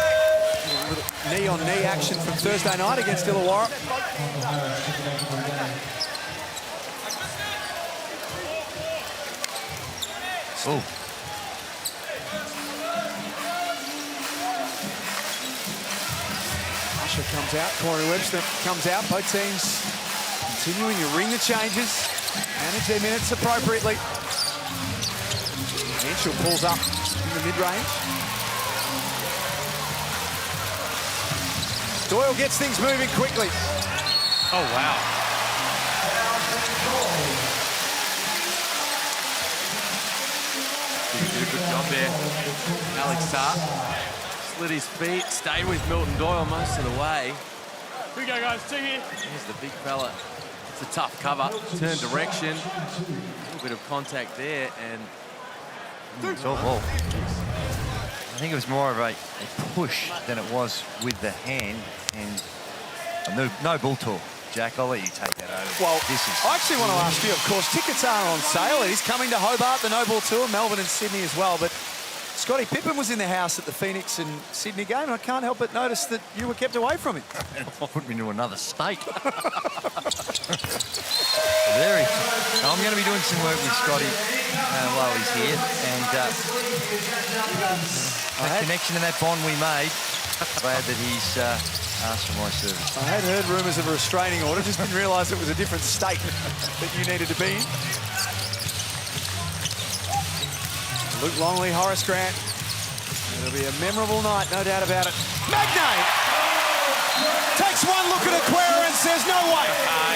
S8: little knee-on-knee action from Thursday night against Illawarra.
S4: Oh.
S8: Usher comes out, Corey Webster comes out. Both teams continuing to ring the changes, manage their minutes appropriately. Henschel pulls up in the mid-range. Doyle gets things moving quickly.
S5: Oh, wow. He did a good job there. Alex Sarr slid his feet, stayed with Milton Doyle most of the way.
S6: Here we go, guys. 2 here.
S5: Here's the big fella. It's a tough cover. Turn direction. A little bit of contact there, and
S4: it's all ball. I think it was more of a push than it was with the hand, and no ball talk. Jack, I'll let you take that over.
S8: Well, I actually want to ask you, of course, tickets are on sale. He's coming to Hobart, the No Ball Tour, Melbourne and Sydney as well, but Scotty Pippen was in the house at the Phoenix and Sydney game, and I can't help but notice that you were kept away from him.
S4: Put me into another state. I'm going to be doing some work with Scotty while he's here, and that connection and that bond we made, glad that he's asked for my service.
S8: I had heard rumours of a restraining order, just didn't realise it was a different state that you needed to be in. Luke Longley, Horace Grant. It'll be a memorable night, no doubt about it. Magnay takes one look at Aquera and says, no way.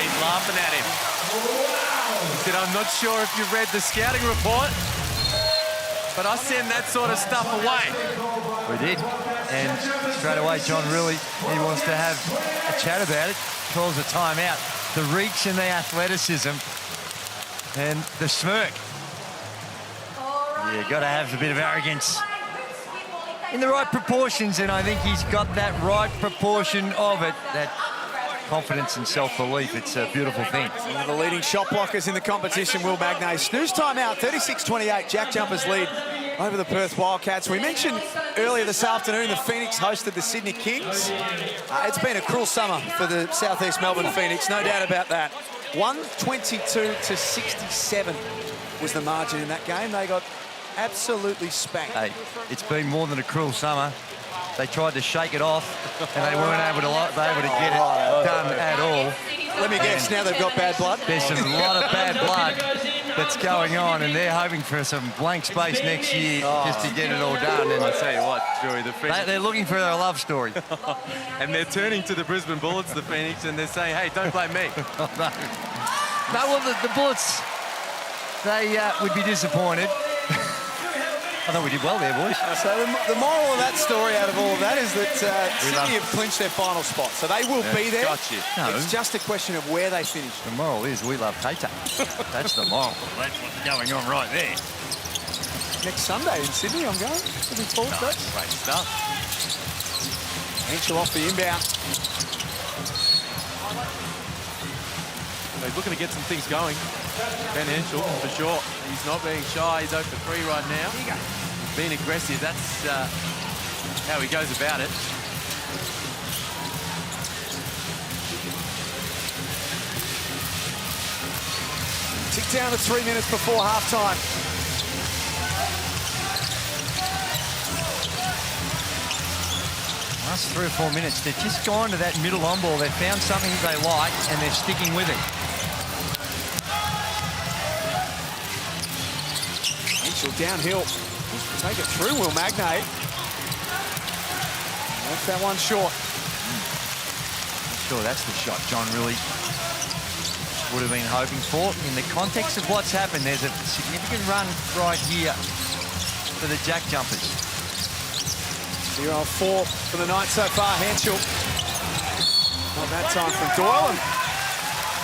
S5: He's laughing at him. He said, I'm not sure if you've read the scouting report, but I send that sort of stuff away.
S4: We did. And straight away, John really, he wants to have a chat about it. Calls a timeout. The reach and the athleticism and the smirk. You've got to have a bit of arrogance in the right proportions, and I think he's got that right proportion of it, that confidence and self-belief. It's a beautiful thing.
S8: One of the leading shot blockers in the competition, Will Magnay. Snooze timeout, 36-28. JackJumpers lead over the Perth Wildcats. We mentioned earlier this afternoon the Phoenix hosted the Sydney Kings. It's been a cruel summer for the Southeast Melbourne Phoenix, no doubt about that. 122-67 was the margin in that game. They got absolutely spanked.
S4: Hey, it's been more than a cruel summer. They tried to shake it off, and they weren't able to get it done at all.
S8: Let me guess, now they've got bad blood?
S4: There's a lot of bad blood that's going on, and they're hoping for some blank space next year just to get it all done. And
S5: I tell you what, Joey, the Phoenix...
S4: They're looking for their love story.
S5: And they're turning to the Brisbane Bullets, the Phoenix, and they're saying, hey, don't blame me.
S4: No, well, the Bullets, they would be disappointed. I thought we did well there, boys.
S8: So the moral of that story out of all of that is that Sydney have clinched their final spot. So they will be there.
S5: Got you.
S4: No.
S8: It's just a question of where they finish.
S4: The moral is we love Tay-Tay. That's the moral. That's what's going on right there.
S8: Next Sunday in Sydney, I'm going. Looking forward to that.
S5: Great stuff.
S8: Henschel off the inbound.
S5: He's looking to get some things going. Ben Henschel, for sure. He's not being shy. He's 0 for 3 right now. Being aggressive, that's how he goes about it.
S8: Tick down to 3 minutes before halftime.
S4: Last 3 or 4 minutes, they've just gone to that middle on ball. They've found something they like, and they're sticking with it.
S8: Henschel downhill. Take it through, Will Magnay. Left that one short.
S4: Sure, that's the shot John really would have been hoping for. In the context of what's happened, there's a significant run right here for the JackJumpers.
S8: 0-4 for the night so far, Henschel. Not that time from Doyle.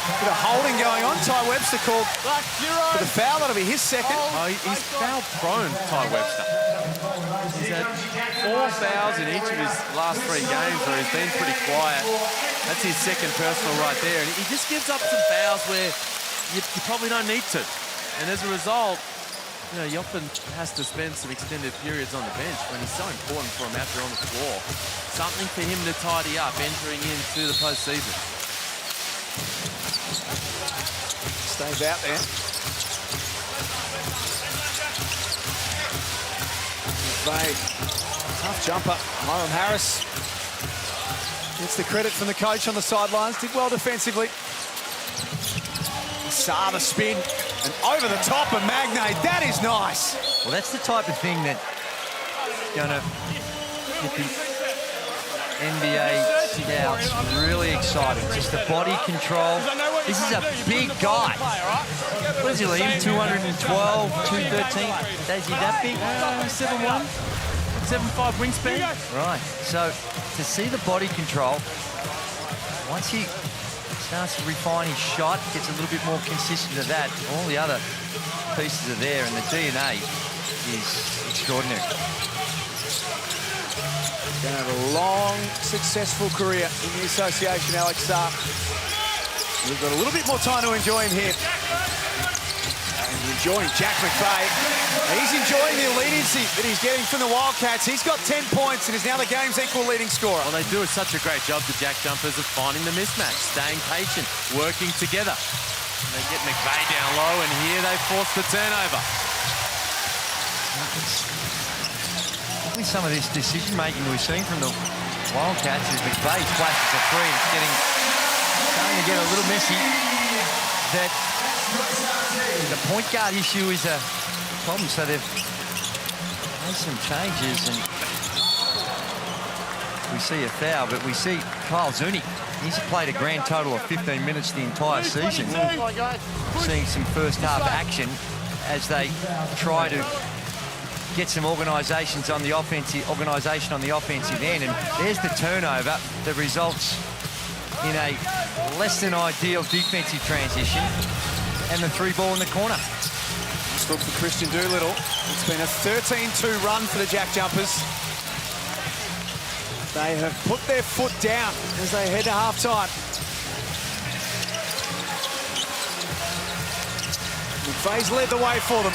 S8: Bit of holding going on. Ty Webster called for the foul. That'll be his second.
S5: Oh, he's foul-prone, Ty Webster. He's had 4 fouls in each of his last 3 games where he's been pretty quiet. That's his second personal right there. And he just gives up some fouls where you probably don't need to. And as a result, you know, he often has to spend some extended periods on the bench when he's so important for him out there on the floor. Something for him to tidy up entering into the postseason.
S8: Stays out there. Tough jumper. Myron Harris gets the credit from the coach on the sidelines. Did well defensively. Saw the spin and over the top of Magnay. That is nice.
S4: Well, that's the type of thing that's going to get the NBA scouts really excited. Just the body control. This is a big guy. What is he, Liam? 212, 213? Is he that big?
S5: 7'1", 7'5" wingspan.
S4: Right. So to see the body control, once he starts to refine his shot, gets a little bit more consistent of that, all the other pieces are there, and the DNA is extraordinary.
S8: Going to have a long, successful career in the association, Alex Sarr. We've got a little bit more time to enjoy him here. And enjoying Jack McVeigh. He's enjoying the leniency that he's getting from the Wildcats. He's got 10 points and is now the game's equal leading scorer.
S5: Well, they do such a great job, the JackJumpers, of finding the mismatch, staying patient, working together. And they get McVeigh down low, and here they force the turnover.
S4: Some of this decision-making we've seen from the Wildcats is McVeigh flashes a 3 and it's starting to get a little messy. That the point guard issue is a problem, so they've made some changes and we see a foul, but we see Kyle Zuni. He's played a grand total of 15 minutes the entire season. Seeing some first half action as they try to get some organisation on the offensive end, and there's the turnover that results in a less than ideal defensive transition and the 3 ball in the corner.
S8: Let's look for Christian Doolittle. It's been a 13-2 run for the JackJumpers. They have put their foot down as they head to halftime. McVeigh's led the way for them.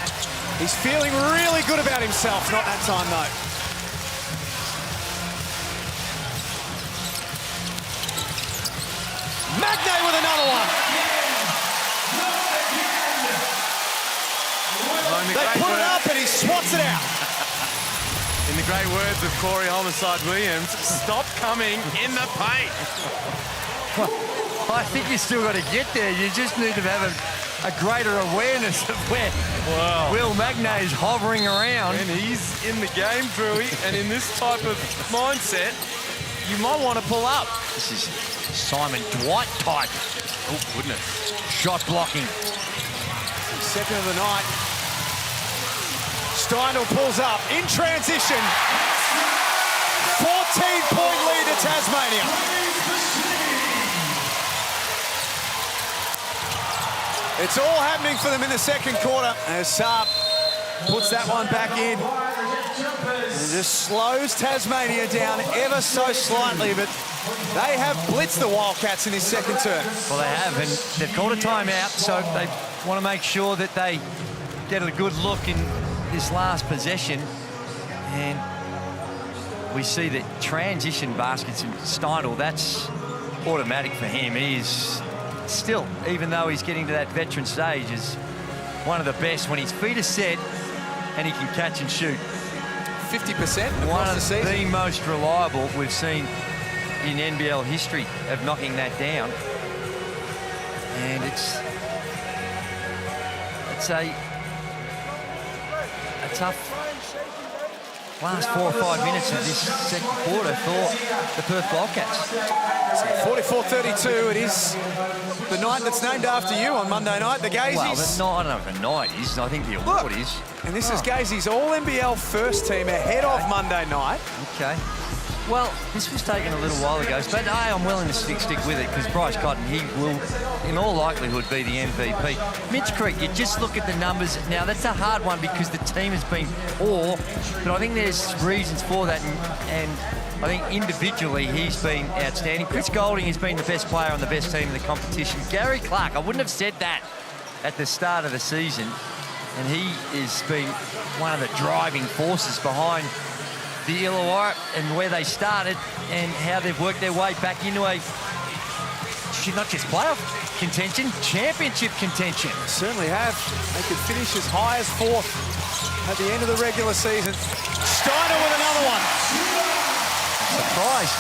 S8: He's feeling really good about himself. Not that time, though. Magnay with another one. They put it up and he swats puts it out.
S5: In the great words of Corey Homicide Williams, stop coming in the paint.
S4: I think you still got to get there. You just need to have a greater awareness of where Will Magnay is hovering around.
S5: And he's in the game, Drewy, and in this type of mindset, you might want to pull up.
S4: This is Simon Dwight type.
S5: Oh, goodness.
S4: Shot blocking.
S8: Second of the night. Steindl pulls up in transition. 14-point lead to Tasmania. It's all happening for them in the second quarter as Saab puts that one back in. And just slows Tasmania down ever so slightly, but they have blitzed the Wildcats in this second term.
S4: Well, they have, and they've called a timeout, so they want to make sure that they get a good look in this last possession. And we see that transition baskets from Steindl, that's automatic for him. He is still, even though he's getting to that veteran stage, is one of the best when his feet are set and he can catch and shoot.
S8: 50%
S4: one
S8: across
S4: of
S8: the season.
S4: the most reliable we've seen in NBL history of knocking that down. And it's a tough last 4 or 5 minutes of this second quarter for the Perth Wildcats.
S8: 44-32, it is the night that's named after you on Monday night, the Gazies.
S4: Well, I don't know if the night is, I think the award is.
S8: And this is Gazies All-NBL first team ahead of Monday night.
S4: Okay. Well, this was taken a little while ago, but I'm willing to stick with it because Bryce Cotton, he will, in all likelihood, be the MVP. Mitch Creek, you just look at the numbers. Now, that's a hard one because the team has been poor, but I think there's reasons for that, and I think individually he's been outstanding. Chris Golding has been the best player on the best team in the competition. Gary Clark, I wouldn't have said that at the start of the season, and he has been one of the driving forces behind the Illawarra and where they started and how they've worked their way back into a, not just playoff contention, championship contention.
S8: Certainly have. They could finish as high as 4th at the end of the regular season. Steiner with another one.
S4: Surprised.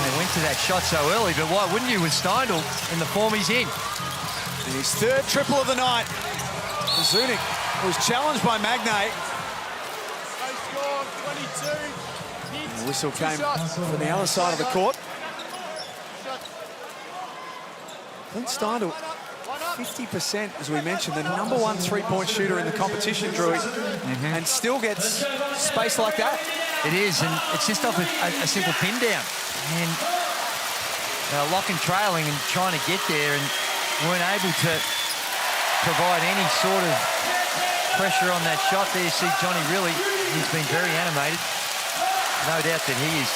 S4: They went to that shot so early, but why wouldn't you with Steindl in the form he's in?
S8: And his third triple of the night. Zunic was challenged by Magnay. The whistle came from the other side of the court. Clint Steindl, 50%, as we mentioned, the #1 three-point shooter in the competition, Drewy, and still gets space like that.
S4: It is, and it's just off a simple pin down. And lock and trailing and trying to get there and weren't able to provide any sort of pressure on that shot. There you see Johnny really, he's been very animated. No doubt that he is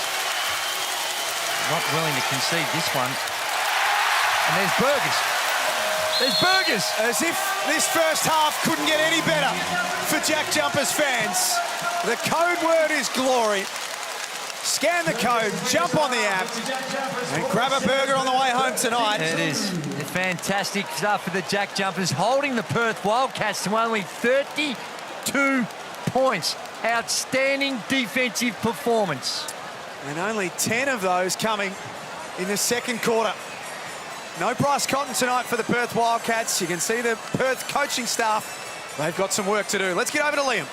S4: not willing to concede this one. And there's Burgess. There's Burgess.
S8: As if this first half couldn't get any better for JackJumpers fans. The code word is glory. Scan the code, jump on the app, and grab a burger on the way home tonight.
S4: It is fantastic stuff for the JackJumpers, holding the Perth Wildcats to only 32 points. Outstanding defensive performance.
S8: And only 10 of those coming in the second quarter. No Bryce Cotton tonight for the Perth Wildcats. You can see the Perth coaching staff, they've got some work to do. Let's get over to Liam.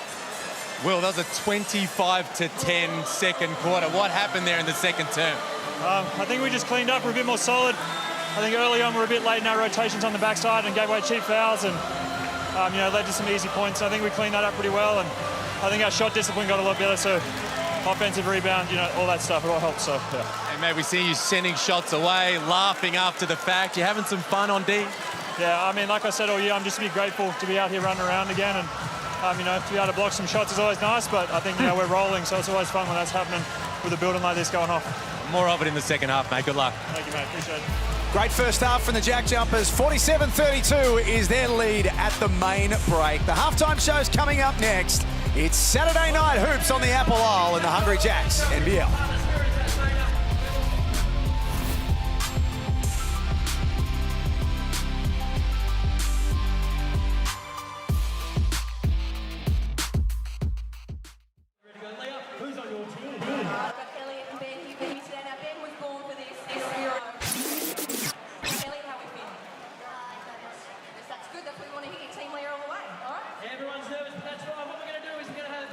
S5: Will, that was a 25-10 second quarter. What happened there in the second term?
S13: I think we just cleaned up. We're a bit more solid. I think early on we were a bit late in our rotations on the backside and gave away cheap fouls and led to some easy points. I think we cleaned that up pretty well, and I think our shot discipline got a lot better. So offensive rebound, all that stuff, it all helps. So yeah.
S5: Hey, mate, we see you sending shots away, laughing after the fact. You having some fun on D?
S13: Yeah, I mean, like I said all year, I'm just grateful to be out here running around again, and to be able to block some shots is always nice. But I think we're rolling, so it's always fun when that's happening with a building like this going off.
S5: More of it in the second half, mate. Good luck.
S13: Thank you, mate. Appreciate it.
S8: Great first half from the JackJumpers. 47-32 is their lead at the main break. The halftime show's coming up next. It's Saturday Night Hoops on the Apple Isle in the Hungry Jacks NBL.
S10: I've got Elliot and Ben here with me today. Now, Ben was born for this hero. Elliot, how we feeling? Yes, that's good. That's what we want to hear. Team leader all the way. All right?
S9: Everyone's nervous, but that's fine. What we're going to do is we're going to have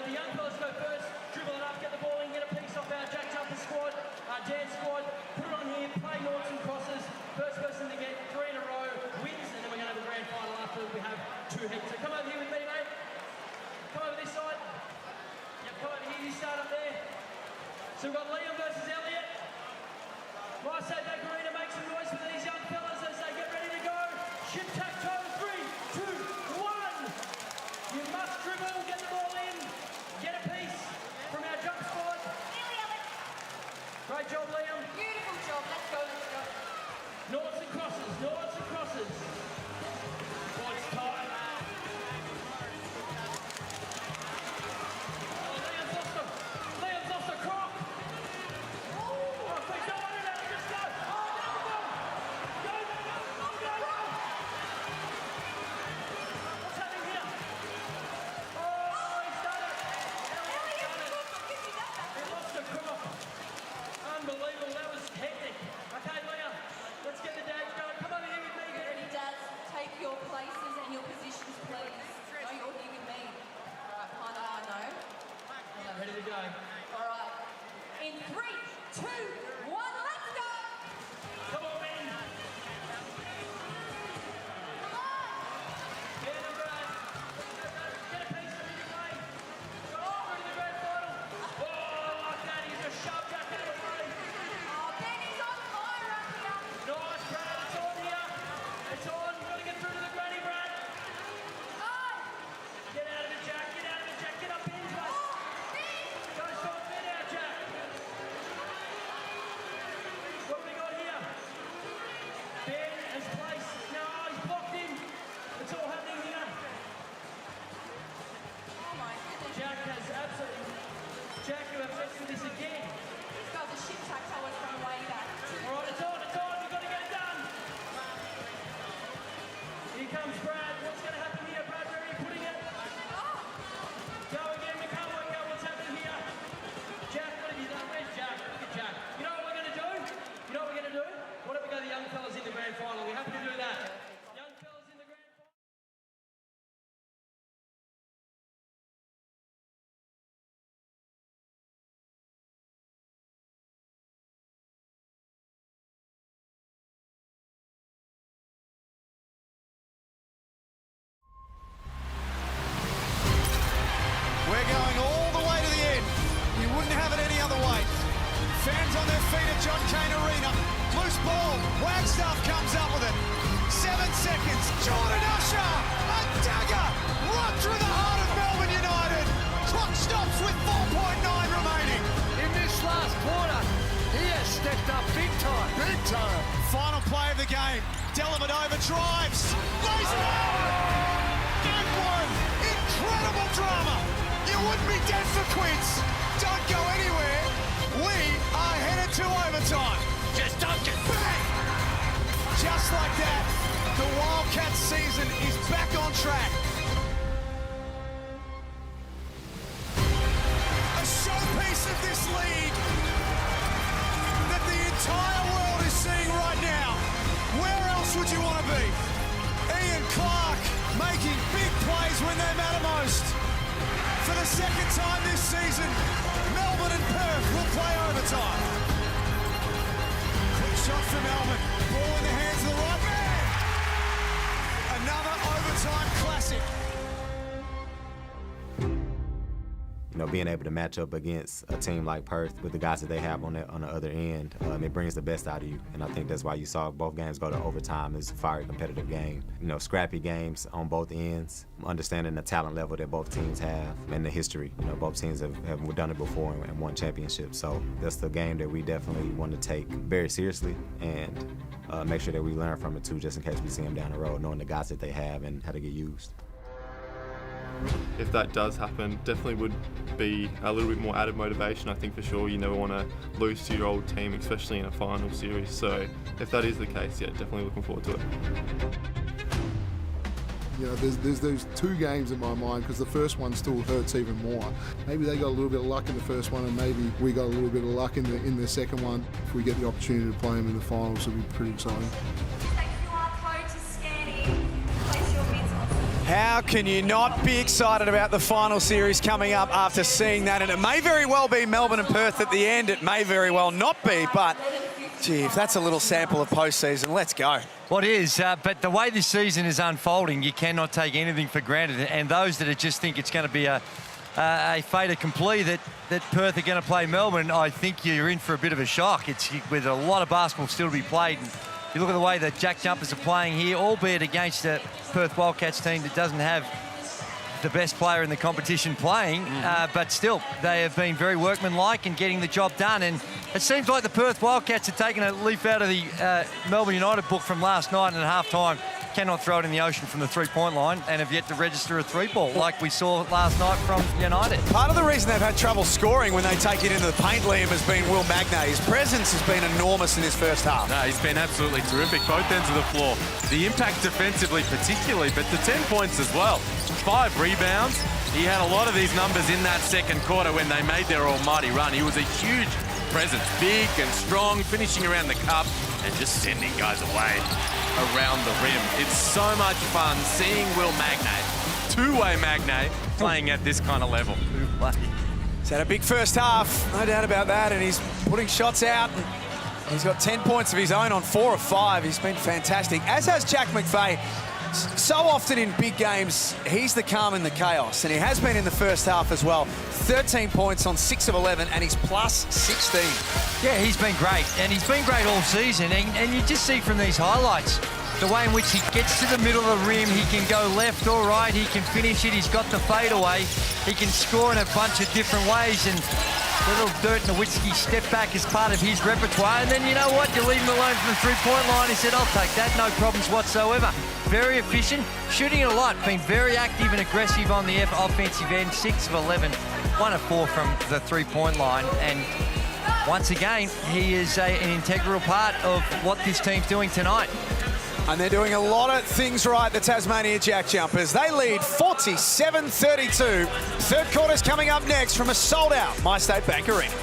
S9: the young fellas go first, dribble it up, get the ball in, get a piece off our JackJumpers squad, our dance squad, put it on here, play noughts and crosses. First person to get 3 in a row wins, and then we're going to have a grand final after we have 2 heats. So come over here with me, mate. Come over this side. Yep, come over here. You start up there. So we've got Liam versus Elliot. Marseille Bacarina, make some noise for these young fellas as they get ready to go. Ship tack toe, 3, 2, 1. You must dribble, get the ball in, get a piece from our jump squad. Great job, Liam.
S10: Beautiful job. Let's go, let's go.
S9: Noughts and crosses, noughts and crosses. Oh, it's tight. Oh, Liam's lost him. Liam's lost a croc. Oh, quick, don't worry about it, just go. Oh, go, go, go, go, go, go. What's happening here? Oh, he's done it. Elliot's done it. He lost a croc. Unbelievable, that was hectic. Okay, Liam, let's get the dads going. Come over here with me.
S10: Get ready, dads. Take your places and your positions, please. No, you're here with me. All right, partner, I know.
S9: Ready to go.
S10: All right. In 3, 2, 1, let's go.
S9: Come on, man.
S10: Come on.
S9: Ben and Brad. Get a piece of me to play. Go through to the grand final. Oh, like that. He's just shoved Jack out of the way.
S10: Oh, Benny's on fire up here.
S9: Nice, Brad. It's on here. It's on. You've got to get through to the granny, Brad.
S10: Oh,
S9: Get out of it, Jack. Get out of it, Jack. Get up in, Jack. Go short, Ben out, Jack. What have we got here? Ben has placed. No, he's blocked in. It's all happening here.
S10: oh my goodness.
S9: Jack has absolutely. Jack, you have fixed this again.
S10: These guys are shit tack towers from way back.
S9: All right, it's on, it's on. We've got to get it done. Here comes Brad. What's going to happen here, Brad? Where are you putting it? Go again. We can't work out what's happening here. Jack, what have you done? Where's Jack? Look at Jack. You know what we're going to do? You know what we're going to do? What if we go the young fellas in the grand final? We have to do that. Young fellas in the grand final.
S8: We're going all the way to the end. You wouldn't have it any other way. Fans on their feet at John Cain Arena. Loose ball. Wagstaff comes up with it. 7 seconds. Jordan Usher. A dagger. Right through the heart of Melbourne United. Clock stops with 4.9 remaining.
S4: In this last quarter, he has stepped up big time.
S8: Big time. Final play of the game. Delamidova drives. Lays it out. Game 1. Incredible drama. You wouldn't be dead for quits. Don't go anywhere. We are headed to overtime.
S4: Just dunk it.
S8: Bang! Just like that, the Wildcats season is back on track. A showpiece of this league that the entire world is seeing right now. Where else would you want to be? Ian Clark making big plays when they matter most. For the second time this season, Melbourne and Perth will play overtime. Quick shot from Melbourne. Ball in the hands of the right man. Another overtime classic.
S14: You know, being able to match up against a team like Perth with the guys that they have on the other end, it brings the best out of you. And I think that's why you saw both games go to overtime. It's a fiery competitive game. You know, scrappy games on both ends, understanding the talent level that both teams have and the history. You know, both teams have done it before and won championships. So that's the game that we definitely want to take very seriously and make sure that we learn from it too, just in case we see them down the road, knowing the guys that they have and how to get used.
S15: If that does happen, definitely would be a little bit more added motivation. I think for sure you never want to lose to your old team, especially in a final series. So if that is the case, yeah, definitely looking forward to it.
S16: You know, there's those 2 games in my mind because the first one still hurts even more. Maybe they got a little bit of luck in the first one, and maybe we got a little bit of luck in the second one. If we get the opportunity to play them in the finals, it'll be pretty exciting.
S8: How can you not be excited about the final series coming up after seeing that? And it may very well be Melbourne and Perth at the end. It may very well not be, but gee, if that's a little sample of postseason, let's go.
S4: Well, it is, but the way this season is unfolding, you cannot take anything for granted. And those that just think it's going to be a fait accompli that Perth are going to play Melbourne, I think you're in for a bit of a shock. It's with a lot of basketball still to be played. And you look at the way the JackJumpers are playing here, albeit against a Perth Wildcats team that doesn't have the best player in the competition playing, but still, they have been very workmanlike in getting the job done. And it seems like the Perth Wildcats have taken a leaf out of the Melbourne United book from last night, and at half-time cannot throw it in the ocean from the three-point line and have yet to register a 3-ball like we saw last night from United.
S8: Part of the reason they've had trouble scoring when they take it into the paint, Liam, has been Will Magnay. His presence has been enormous in his first half.
S5: No, he's been absolutely terrific, both ends of the floor. The impact defensively particularly, but the 10 points as well. 5 rebounds. He had a lot of these numbers in that second quarter when they made their almighty run. He was a huge presence, big and strong, finishing around the cup and just sending guys away around the rim. It's so much fun seeing Will Magnay, two-way Magnay, playing at this kind of level.
S8: He's had a big first half, no doubt about that, and he's putting shots out. And he's got 10 points of his own on 4 of 5. He's been fantastic, as has Jack McVeigh. So often in big games, he's the calm in the chaos, and he has been in the first half as well. 13 points on 6 of 11, and he's plus 16.
S4: Yeah, he's been great, and he's been great all season, and you just see from these highlights the way in which he gets to the middle of the rim, he can go left or right, he can finish it, he's got the fadeaway, he can score in a bunch of different ways, and a little Dirk Nowitzki step back is part of his repertoire. And then you know what, you leave him alone from the three-point line. He said, I'll take that, no problems whatsoever. Very efficient, shooting it a lot, been very active and aggressive on the offensive end. 6 of 11, 1 of 4 from the three-point line. And once again, he is an integral part of what this team's doing tonight.
S8: And they're doing a lot of things right, the Tasmania JackJumpers. They lead 47-32. Third quarter's coming up next from a sold-out MyState Bank Arena.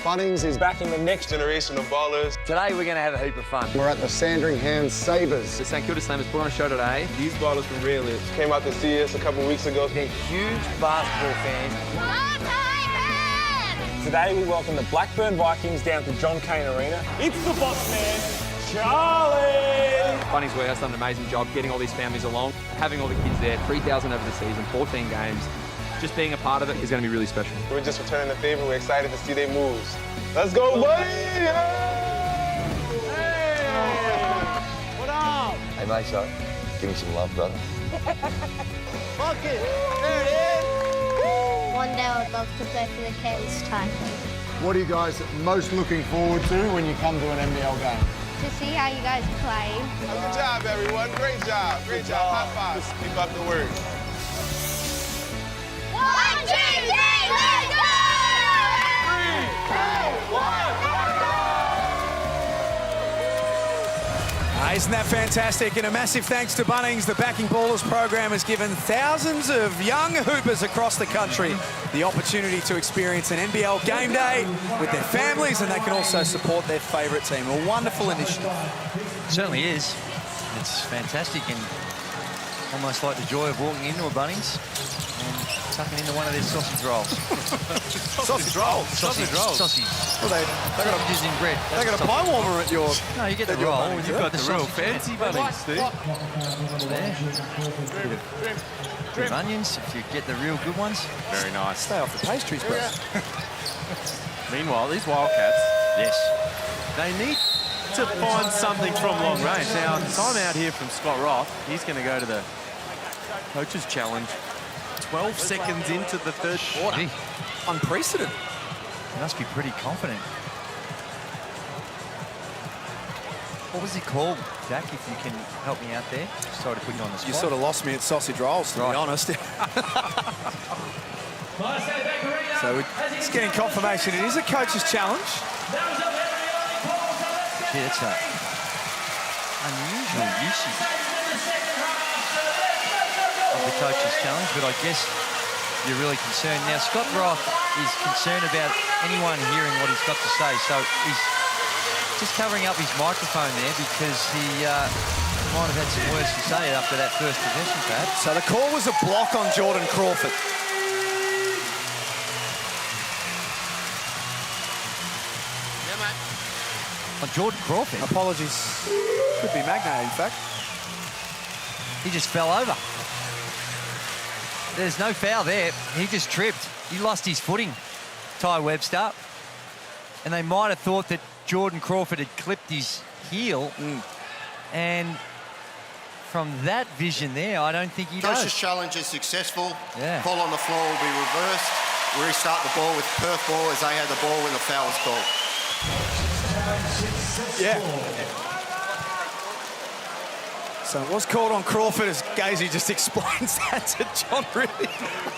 S17: Bunnings is backing the next generation of bowlers.
S18: Today we're going to have a heap of fun.
S17: We're at the Sandringham Sabres.
S18: The St Kilda Sabres put on a show today.
S17: These bowlers from Redlands came out to see us a couple of weeks ago.
S18: They're huge basketball fans.
S17: Today we welcome the Blackburn Vikings down to John Cain Arena. It's the boss man, Charlie!
S18: Bunnings Warehouse done an amazing job getting all these families along, having all the kids there, 3,000 over the season, 14 games. Just being a part of it is going to be really special.
S17: We're just returning the favor. We're excited to see their moves. Let's go, buddy! Yeah!
S8: Hey! What up?
S19: Hey, mate, so give me some love, brother.
S8: Fuck it! There it is!
S20: One day I'd love to play for the Cairns Tigers.
S17: What are you guys most looking forward to when you come to an NBL game?
S20: To see how you guys play.
S17: Good job, everyone. Great job. Great job. High five. Keep up the work.
S20: 1, 2, 3, let's go!
S8: 3, 2, 1. Isn't that fantastic? And a massive thanks to Bunnings. The Backing Ballers program has given thousands of young hoopers across the country the opportunity to experience an NBL game day with their families, and they can also support their favourite team. A wonderful initiative.
S4: It certainly is. It's fantastic and almost like the joy of walking into a Bunnings and tucking into one of their sausage rolls.
S8: Sausage rolls?
S4: Sausage rolls. Sausage.
S8: Well, they got
S4: sausages in bread.
S8: They got a pie warmer at your...
S4: No, you get the roll. You've got the real fancy Bunnings, Steve. There. Bit of onions, if you get the real good ones.
S5: Very nice.
S8: Stay off the pastries, bro.
S5: Meanwhile, these Wildcats,
S4: yes,
S5: they need to find something from long range. Now, time out here from Scott Roth. He's going to go to the coach's challenge. 12 seconds into the third quarter.
S4: Gee.
S8: Unprecedented.
S4: He must be pretty confident. What was he called, Jack, if you can help me out there? Sorry to put you on the spot.
S8: You sort of lost me at sausage rolls, to be honest. So we're just getting confirmation. It is a coach's challenge.
S4: Gee, that's an unusual usage of the coach's challenge, but I guess you're really concerned. Now, Scott Roth is concerned about anyone hearing what he's got to say, so he's just covering up his microphone there because he might have had some words to say after that first possession, perhaps.
S8: So the call was a block on Jordan Crawford.
S4: Yeah, mate. On Jordan Crawford?
S8: Apologies. Could be Magnay, in fact.
S4: He just fell over. There's no foul there. He just tripped. He lost his footing, Ty Webster. And they might have thought that Jordan Crawford had clipped his heel. And from that vision there, I don't think he does.
S21: Coach's challenge is successful.
S4: Yeah.
S21: Ball on the floor will be reversed. We restart the ball with Perth ball as they had the ball when the foul was called.
S8: Yeah. So it was called on Crawford as Gazy just explains that to John, really.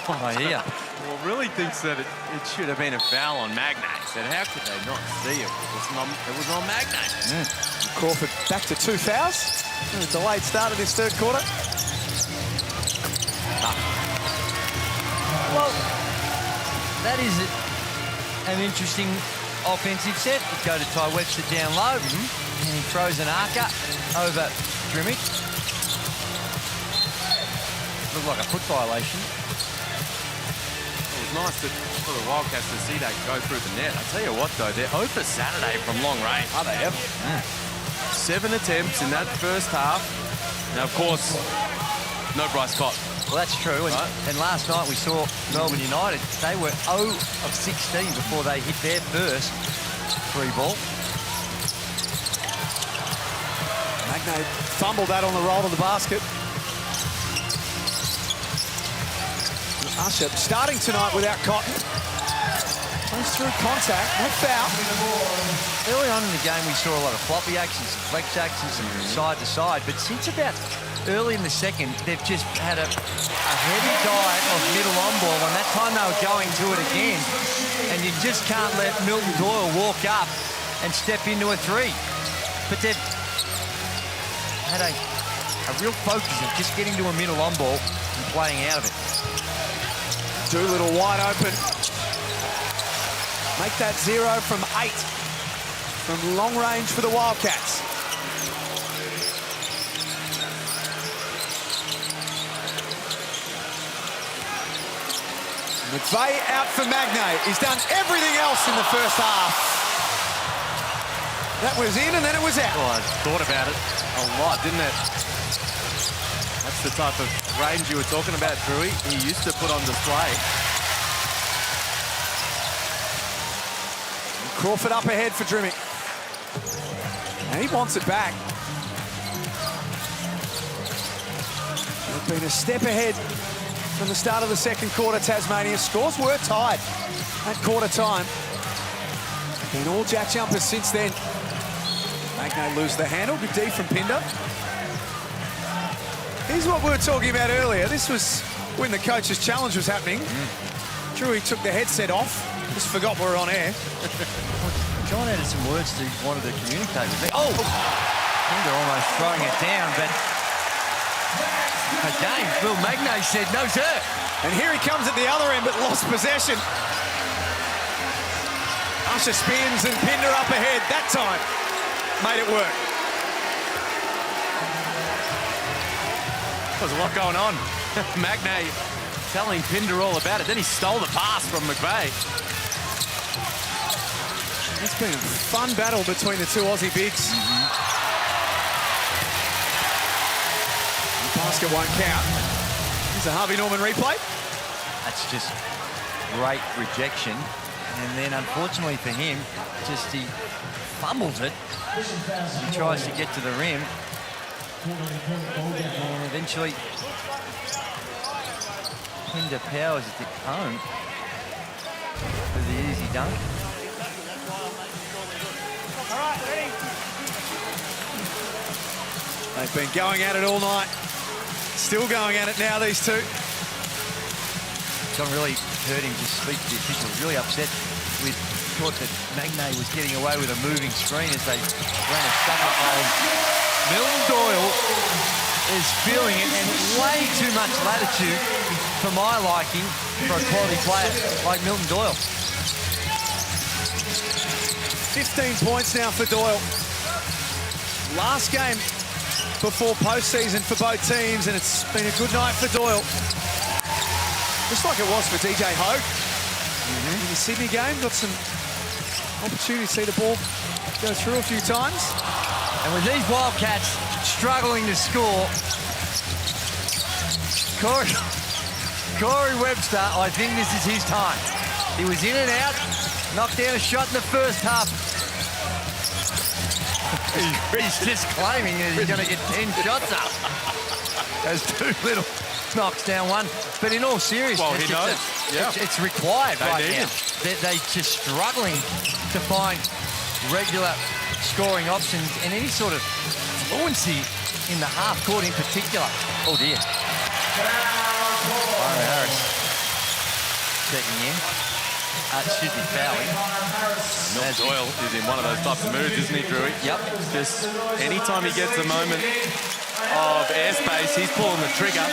S4: Oh, yeah.
S5: Well, really thinks that it should have been a foul on Magnay. Said, how could they not see it? It was on Magnay.
S8: Crawford back to 2 fouls. A delayed start of this third quarter.
S4: Well, that is an interesting offensive set. We go to Ty Webster down low, and he throws an arcer over Drimmick. Looked like a foot violation.
S5: It was nice for the Wildcats to see that go through the net. I tell you what, though, they're 0 for Saturday from long range.
S8: Are they ever?
S5: 7 attempts in that first half. Now, of course, no Bryce Cott.
S4: Well, that's true. And last night we saw Melbourne United. They were 0 of 16 before they hit their first free ball.
S8: Magnay fumbled that on the roll to the basket. Usher starting tonight without Cotton. Goes through contact, no foul.
S4: Early on in the game, we saw a lot of floppy actions, some flex actions, and side to side. But since about early in the second, they've just had a heavy diet of middle on ball. And that time they were going to it again. And you just can't let Milton Doyle walk up and step into a three. But they've had a real focus of just getting to a middle on ball and playing out of it.
S8: Doolittle wide open. Make that 0 from 8 from long range for the Wildcats. McVeigh out for Magnay. He's done everything else in the first half. That was in and then it was out.
S3: Oh, I thought about it a lot, didn't it? That's the type of range you were talking about, Drewy. He used to put on display.
S8: Crawford up ahead for Drimmick. And he wants it back. They've been a step ahead from the start of the second quarter. Tasmania scores were tied at quarter time. Been all JackJumpers since then. Magnay lose the handle. Good D from Pinder. Here's what we were talking about earlier. This was when the coach's challenge was happening. Drewy took the headset off. Just forgot we were on air.
S4: John added some words he wanted to communicate with me. Oh! Pinder almost throwing it down, but again, Bill Magnay said, no, sir.
S8: And here he comes at the other end, but lost possession. Usher spins and Pinder up ahead. That time made it work.
S3: There's a lot going on. Magnay telling Pinder all about it. Then he stole the pass from McVeigh.
S8: It's been a fun battle between the two Aussie bigs. The basket won't count. Here's a Harvey Norman replay.
S4: That's just great rejection. And then, unfortunately for him, just he fumbles it. He tries to get to the rim. And eventually, Pinder powers it home for the easy dunk.
S8: All right, ready? They've been going at it all night. Still going at it now, these two.
S4: John really heard him just speak to the officials, really upset with, thought that Magnay was getting away with a moving screen as they ran a stuff up. Milton Doyle is feeling it, and way too much latitude for my liking for a quality player like Milton Doyle.
S8: 15 points now for Doyle. Last game before postseason for both teams, and it's been a good night for Doyle. Just like it was for DJ Hogue in the Sydney game. Got some opportunity to see the ball go through a few times.
S4: And with these Wildcats struggling to score, Corey Webster, I think this is his time. He was in and out, knocked down a shot in the first half. He's just claiming that he's going to get 10 shots up. Those two little knocks down one. But in all seriousness,
S3: well, he knows.
S4: It's required right now. They're just struggling to find regular scoring options and any sort of fluency in the half court in particular. Oh dear. Byron Harris checking in. Excuse me, fouling.
S5: Milton Doyle is in one of those types of moods, isn't he, Drewy?
S4: Yep.
S5: Just anytime he gets a moment of airspace, he's pulling the trigger.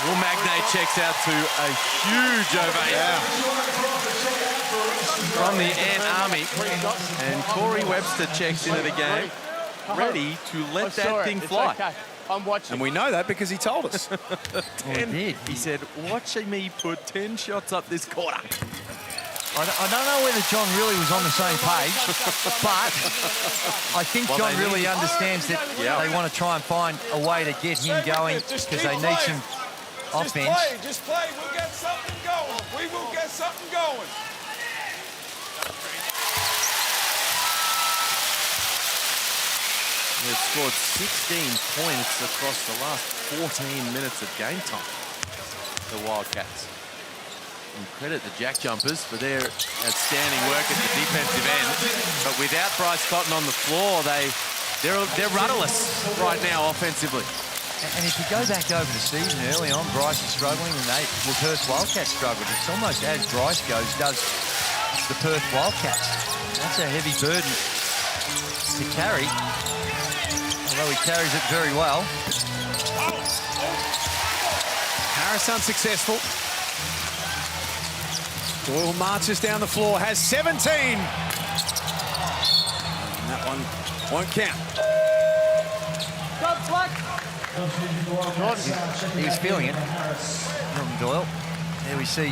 S5: Will Magnay checks out to a huge ovation from the Ant Army. And Corey Webster checks into the game, ready to let that thing fly.
S6: Okay. I'm watching.
S8: And we know that because he told us.
S5: 10. He said, watching me put 10 shots up this quarter.
S4: I don't know whether John really was on the same page, but I think John really understands that they want to try and find a way to get him going because they need some offense.
S6: Just play. We'll get something going. We will get something going.
S5: They've scored 16 points across the last 14 minutes of game time, the Wildcats. And credit the JackJumpers for their outstanding work at the defensive end. But without Bryce Cotton on the floor, they're rudderless right now offensively.
S4: And if you go back over the season early on, Bryce is struggling and the Perth Wildcats struggled. It's almost as Bryce goes, does the Perth Wildcats. That's a heavy burden to carry. Although he carries it very well.
S8: Harris unsuccessful. Doyle marches down the floor, has 17. And that one won't count.
S4: He was feeling it. Jordan Doyle. There we see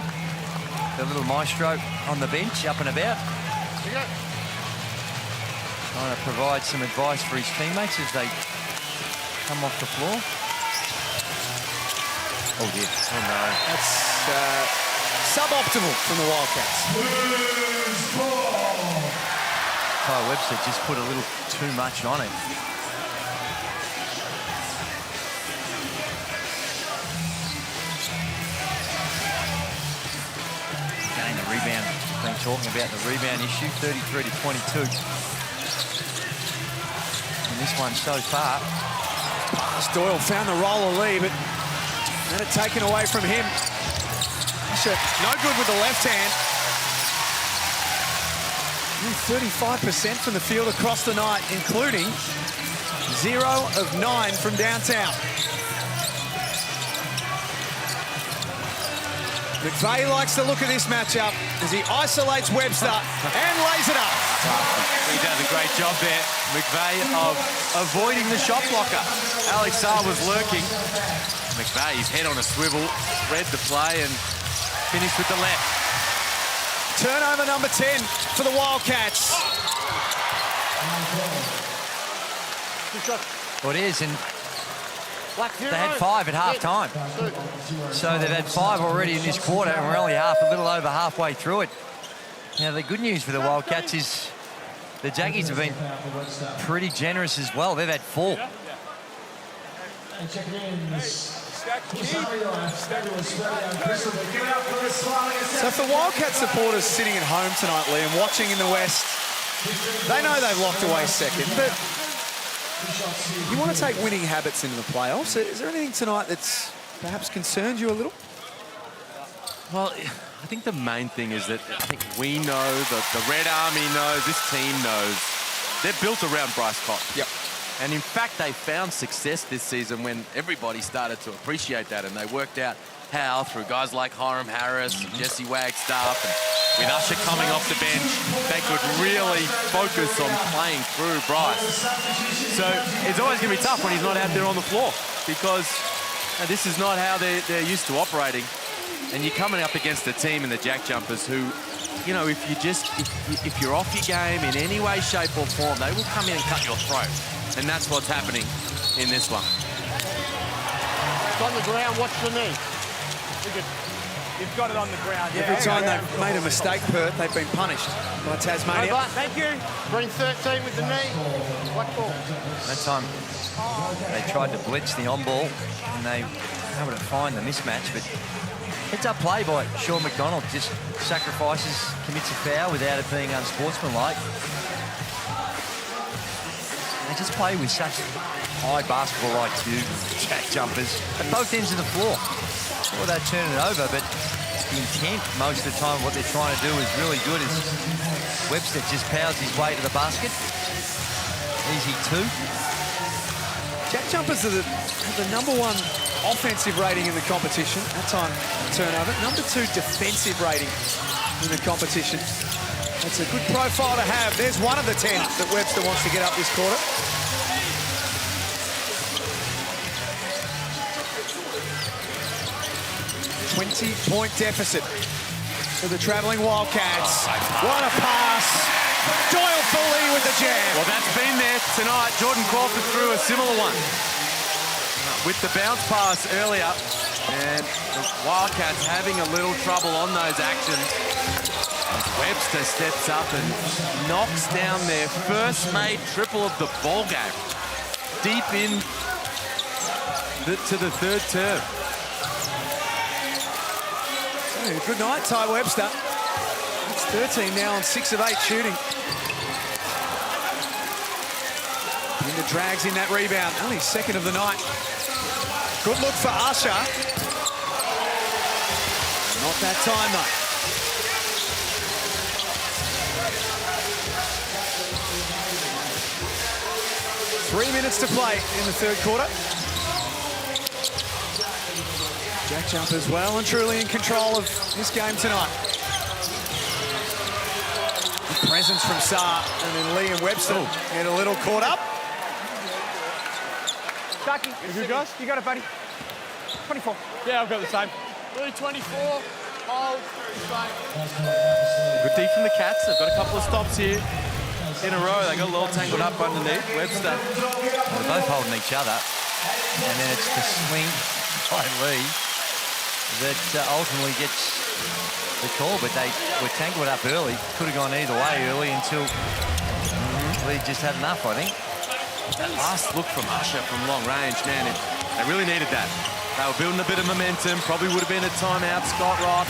S4: the little maestro on the bench, up and about. Trying to provide some advice for his teammates as they come off the floor. Oh dear. Oh no.
S8: That's suboptimal from the Wildcats.
S4: Ty Webster just put a little too much on it. Again, the rebound. Been talking about the rebound issue, 33 to 22. And this one so far.
S8: Doyle found the roller lead, but had it taken away from him. No good with the left hand. 35% from the field across the night, including 0 of 9 from downtown. McVeigh likes the look of this matchup as he isolates Webster and lays it up.
S3: He does a great job there, McVeigh, of avoiding the shot blocker. Alex Sarr was lurking. McVeigh, his head on a swivel, read the play and finished with the left.
S8: Turnover number 10 for the Wildcats.
S4: Well, it is, and they had 5 at half-time. So they've had 5 already in this quarter, and we're only a little over halfway through it. Now, the good news for the Wildcats is the Jackies have been pretty generous as well. They've had 4.
S8: So for Wildcat supporters sitting at home tonight, Liam, watching in the West, they know they've locked away second, but you want to take winning habits into the playoffs. Is there anything tonight that's perhaps concerned you a little?
S5: Well, I think the main thing is that I think we know, the Red Army knows, this team knows. They're built around Bryce Cott.
S8: Yep.
S5: And in fact, they found success this season when everybody started to appreciate that, and they worked out how through guys like Hiram Harris, and Jesse Wagstaff, and with Usher coming off the bench, they could really focus on playing through Bryce. So it's always going to be tough when he's not out there on the floor, because this is not how they're used to operating. And you're coming up against a team in the JackJumpers who, you know, if you're off your game in any way, shape or form, they will come in and cut your throat. And that's what's happening in this one.
S6: It's on the ground, watch the knee. You've got it on the ground.
S8: Every time they've made a mistake, Perth, they've been punished by Tasmania.
S6: Thank you. Green 13 with the knee. Black ball.
S4: That time, they tried to blitz the on-ball, and they were able to find the mismatch, but heads-up play by Sean McDonald, just sacrifices, commits a foul without it being unsportsmanlike. They just play with such high basketball IQ, JackJumpers, at both ends of the floor. Well, they're turning it over, but the intent most of the time, what they're trying to do is really good. Is Webster just powers his way to the basket. Easy 2.
S8: JackJumpers are the number 1 offensive rating in the competition. That time, turnover. Number 2 defensive rating in the competition. That's a good profile to have. There's one of the 10 that Webster wants to get up this quarter. $20-point deficit for the travelling Wildcats. What a pass. Doyle Foley with the jam.
S5: Well, that's been there tonight. Jordan Crawford threw a similar one with the bounce pass earlier. And the Wildcats having a little trouble on those actions. Webster steps up and knocks down their first made triple of the ball game. Deep in to the third term.
S8: Good night, Ty Webster. It's 13 now on 6 of 8 shooting. Linda drags in that rebound. Only second of the night. Good look for Usher. Not that time, though. 3 minutes to play in the third quarter. JackJumpers well and truly in control of this game tonight. presence from Saar, and then Liam Webster get a little caught up.
S6: Jackie, you good, guys? You got it, buddy. 24.
S5: Yeah, I've got the same. Really 24. Hold.
S2: Good D from the Cats. They've got a couple of stops here in a row. They got a little tangled up underneath. Webster.
S3: They're both holding each other. And then it's the swing by Lee that ultimately gets the call. But they were tangled up early. Could have gone either way early until Lee just had enough, I think.
S2: That last look from Usher from long range, man, they really needed that. They were building a bit of momentum. Probably would have been a timeout. Scott Rock.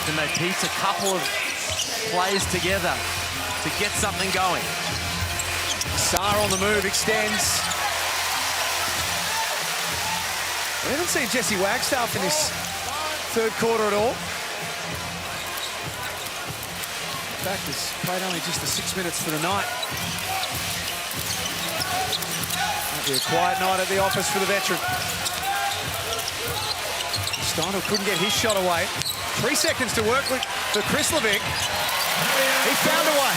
S2: Then they piece a couple of plays together to get something going.
S8: Saar on the move, extends. We haven't seen Jesse Wagstaff in this third quarter at all. In fact, he's played only just the 6 minutes for the night. Might be a quiet night at the office for the veteran. Steindl couldn't get his shot away. 3 seconds to work with for Krislovic. He found a way.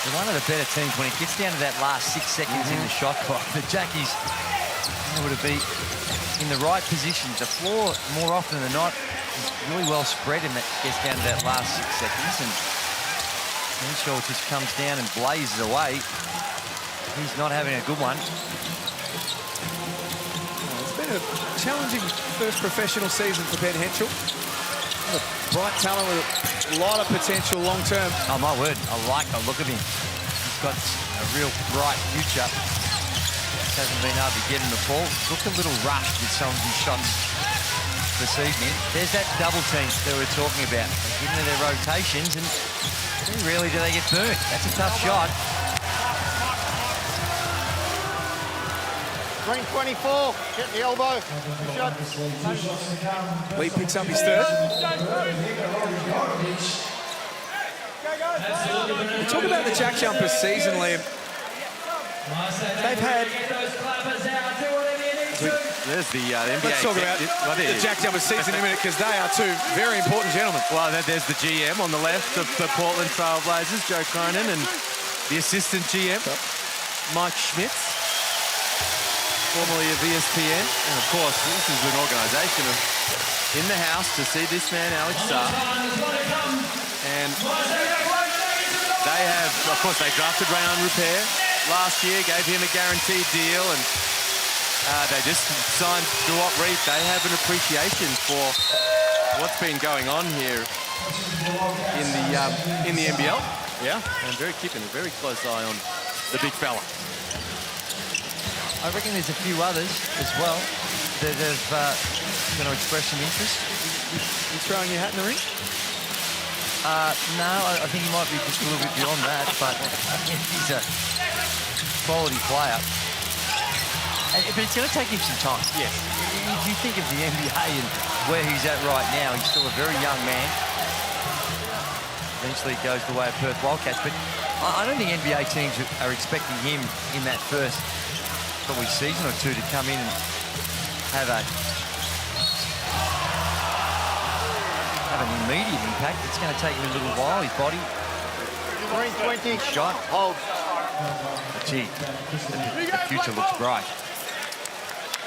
S3: They're one of the better teams when it gets down to that last 6 seconds in the shot clock. The Jackies able to be in the right position. The floor, more often than not, is really well spread and that gets down to that last 6 seconds. And Henshaw just comes down and blazes away. He's not having a good one.
S8: It's been a challenging first professional season for Ben Henschel. A bright talent with a lot of potential long term.
S3: Oh, my word. I like the look of him. He's got a real bright future. Just hasn't been able to get him the ball. Looked a little rushed with some of his shots this evening. There's that double team that we're talking about. They get into their rotations and very rarely do they get burnt. That's a tough shot.
S6: Green 24, get the elbow. Shot.
S8: Lee picks up his third. Talk about the JackJumpers season, Liam. They've had...
S2: There's the NBA.
S8: Let's talk about the JackJumpers season in a minute, because they are two very important gentlemen.
S2: Well, there's the GM on the left of the Portland Trailblazers, Joe Cronin, and the assistant GM, Mike Schmitz, formerly of ESPN. And of course, this is an organisation in the house to see this man, Alex Saar. And they have, of course, they drafted Rayon Repair last year, gave him a guaranteed deal, and they just signed Duop Reef. They have an appreciation for what's been going on here in the NBL. Yeah, and keeping a very close eye on the big fella.
S3: I reckon there's a few others as well that have going to express some interest.
S8: You throwing your hat in the ring?
S3: No, I think he might be just a little bit beyond that, but he's a quality player. But it's going to take him some time.
S2: Yes.
S3: If you think of the NBA and where he's at right now, he's still a very young man. Eventually goes the way of Perth Wildcats, but I don't think NBA teams are expecting him in that first probably season or two to come in and have an immediate impact. It's going to take him a little while. His body,
S6: Green 20.
S3: shot.
S6: Hold.
S3: But gee, the future looks bright.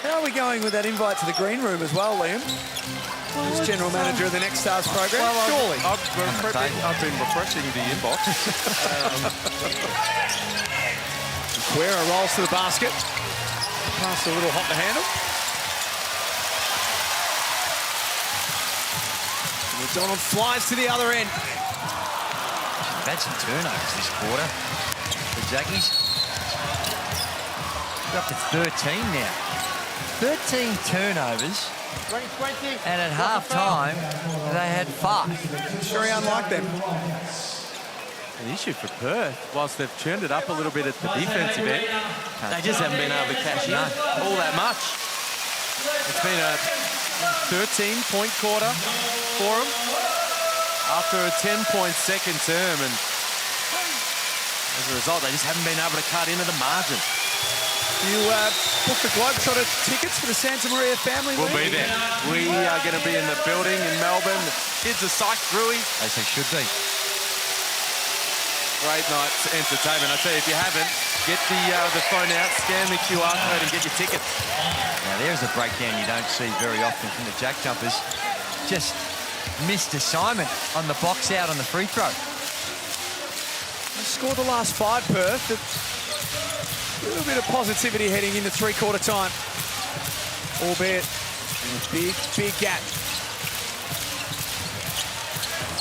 S8: How are we going with that invite to the green room as well, Liam? As general manager of the Next Stars program, surely.
S2: I've been refreshing the inbox.
S8: Guerra rolls to the basket. Pass a little hot to handle. McDonald flies to the other end.
S3: They've had some turnovers this quarter. The Jackies are up to 13 now. 13 turnovers.
S6: 20.
S3: And at half-time, they had 5.
S8: Very unlike them.
S2: An issue for Perth, whilst they've churned it up a little bit at the defensive end, they just haven't been able to cash in all that much. It's been a 13-point quarter for them after a 10-point second term, and as a result, they just haven't been able to cut into the margin.
S8: You booked the Globetrotter tickets for the Santa Maria family.
S2: We'll be there. We are going to be in the building in Melbourne. The kids are psyched, Rui.
S3: As they should be.
S2: Great night's entertainment. I tell you, if you haven't, get the phone out, scan the QR code and get your tickets.
S3: Now there's a breakdown you don't see very often from the JackJumpers. Just missed assignment on the box out on the free throw.
S8: They scored the last 5, Perth. A little bit of positivity heading into three-quarter time. Albeit a big gap.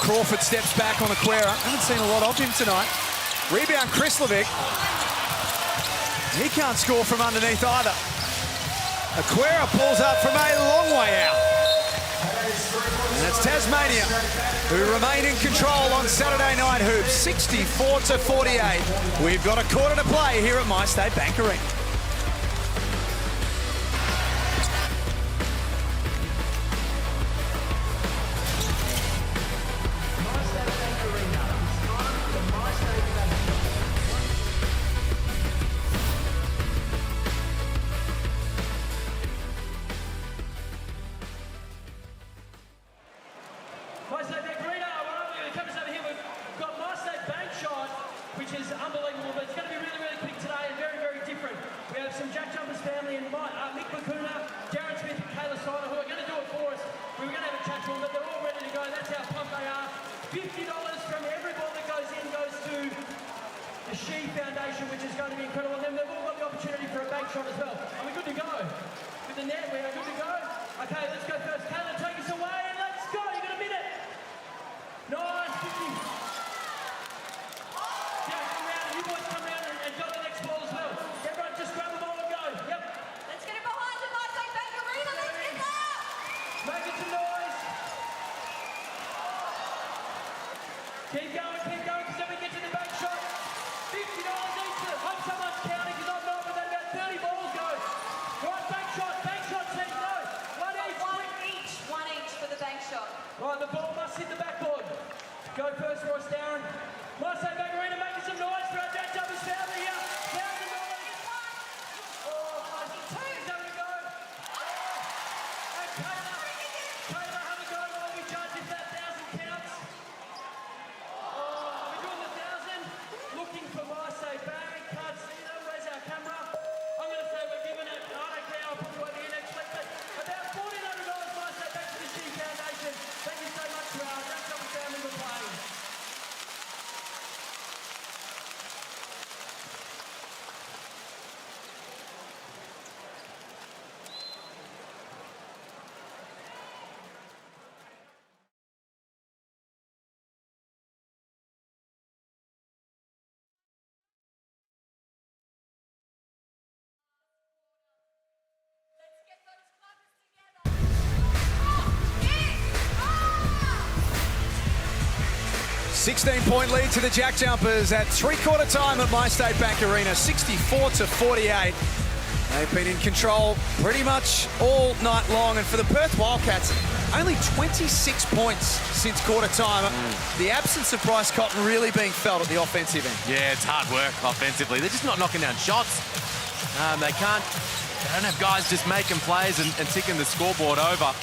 S8: Crawford steps back on Aquera. Haven't seen a lot of him tonight. Rebound, Krislovic. He can't score from underneath either. Aquera pulls up from a long way out. And that's Tasmania, who remain in control on Saturday Night Hoops, 64-48. We've got a quarter to play here at MyState Bank Arena.
S9: MyState Bank Arena, the cameras over here, we've got MyState Bank Shot, which is unbelievable, but it's going to be really quick today and very different. We have some JackJumpers family and Mick Lacuna, Jared Smith and Kayla Siner who are going to do it for us. We were going to have a chat to them, but they're all ready to go. That's how pumped they are. $50 from every ball that goes in goes to the She Foundation, which is going to be incredible. And they've all got the opportunity for a bank shot as well. Are we good to go? With the net, we are good to go? Okay, let's go first. Kayla, take us away and let's go. You got a minute. 9:50. Yeah, come round. You boys come round and go to the next ball as well. Everyone just grab the ball and go. Yep.
S10: Let's get it behind the MyState Bank Arena. Let's get that.
S9: Make it some noise. Keep going, because then we get to the back shot. $50 each. Hope someone's counting, because I'm not, but then about 30 balls go. Right, bank shot team, no.
S10: One each for the bank shot.
S9: Right, the ball must hit the backboard. Go first, Royce Darren. MyState Bank Arena making some noise for our JackJumpers family here. Down the noise. Oh, is that a go? And Kayla, have a go while we judge if that 1,000 counts. Oh, we're doing the 1,000. Looking for MyState Bank. Can't see them. Where's our camera? I'm going to say we're giving it. I don't care. I'll put you over here next week. But about $1,400 MyState Bank to the She Foundation. Thank you so much for our JackJumpers family for playing.
S10: Let's get those clubbers together.
S8: 16-point lead to the JackJumpers at three-quarter time at MyState Bank Arena, 64-48. They've been in control pretty much all night long, and for the Perth Wildcats, only 26 points since quarter time. The absence of Bryce Cotton really being felt at the offensive end.
S2: Yeah, it's hard work offensively. They're just not knocking down shots. They don't have guys just making plays and ticking the scoreboard over.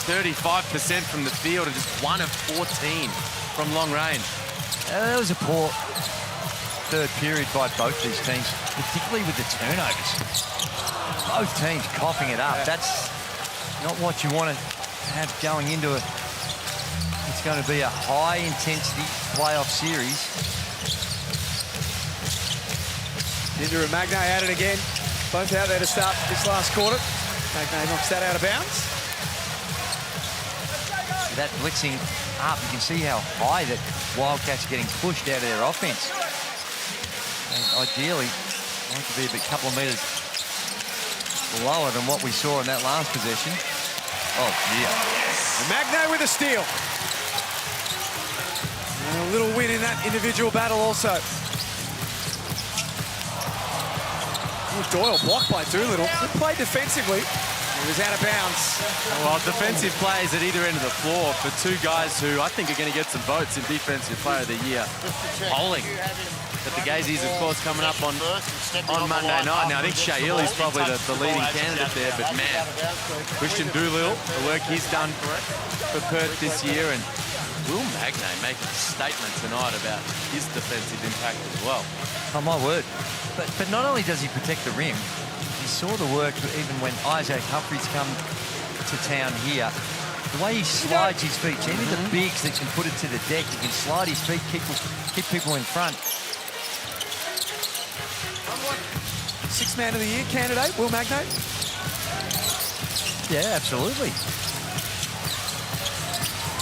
S2: 35% from the field and just 1 of 14 from long range.
S3: That was a poor third period by both these teams, particularly with the turnovers. Both teams coughing it up. That's not what you want to have going into it. It's going to be a high-intensity playoff series.
S8: Dinder and Magnay at it again. Both out there to start this last quarter. Magnay knocks that out of bounds.
S3: That blitzing up, you can see how high that Wildcats are getting pushed out of their offense. And ideally, want to be a couple of metres lower than what we saw in that last possession. Oh, dear.
S8: And Magnay with a steal. And a little win in that individual battle also. Doyle blocked by Doolittle. Good play defensively. He was out of bounds.
S2: Well, defensive plays at either end of the floor for two guys who I think are going to get some votes in Defensive Player of the Year. Polling But the Gazies, of course, coming up on Monday night. Now, I think Shahili's probably the leading candidate there, but man, Christian Doolittle, the work he's done for Perth this year, and Will Magnay making a statement tonight about his defensive impact as well.
S1: Oh, my word. But not only does he protect the rim, you saw the work even when Isaac Humphries come to town here. The way he slides his feet, any of the bigs that can put it to the deck, he can slide his feet, keep people in front.
S8: Sixth Man of the Year candidate, Will Magnay?
S1: Yeah, absolutely.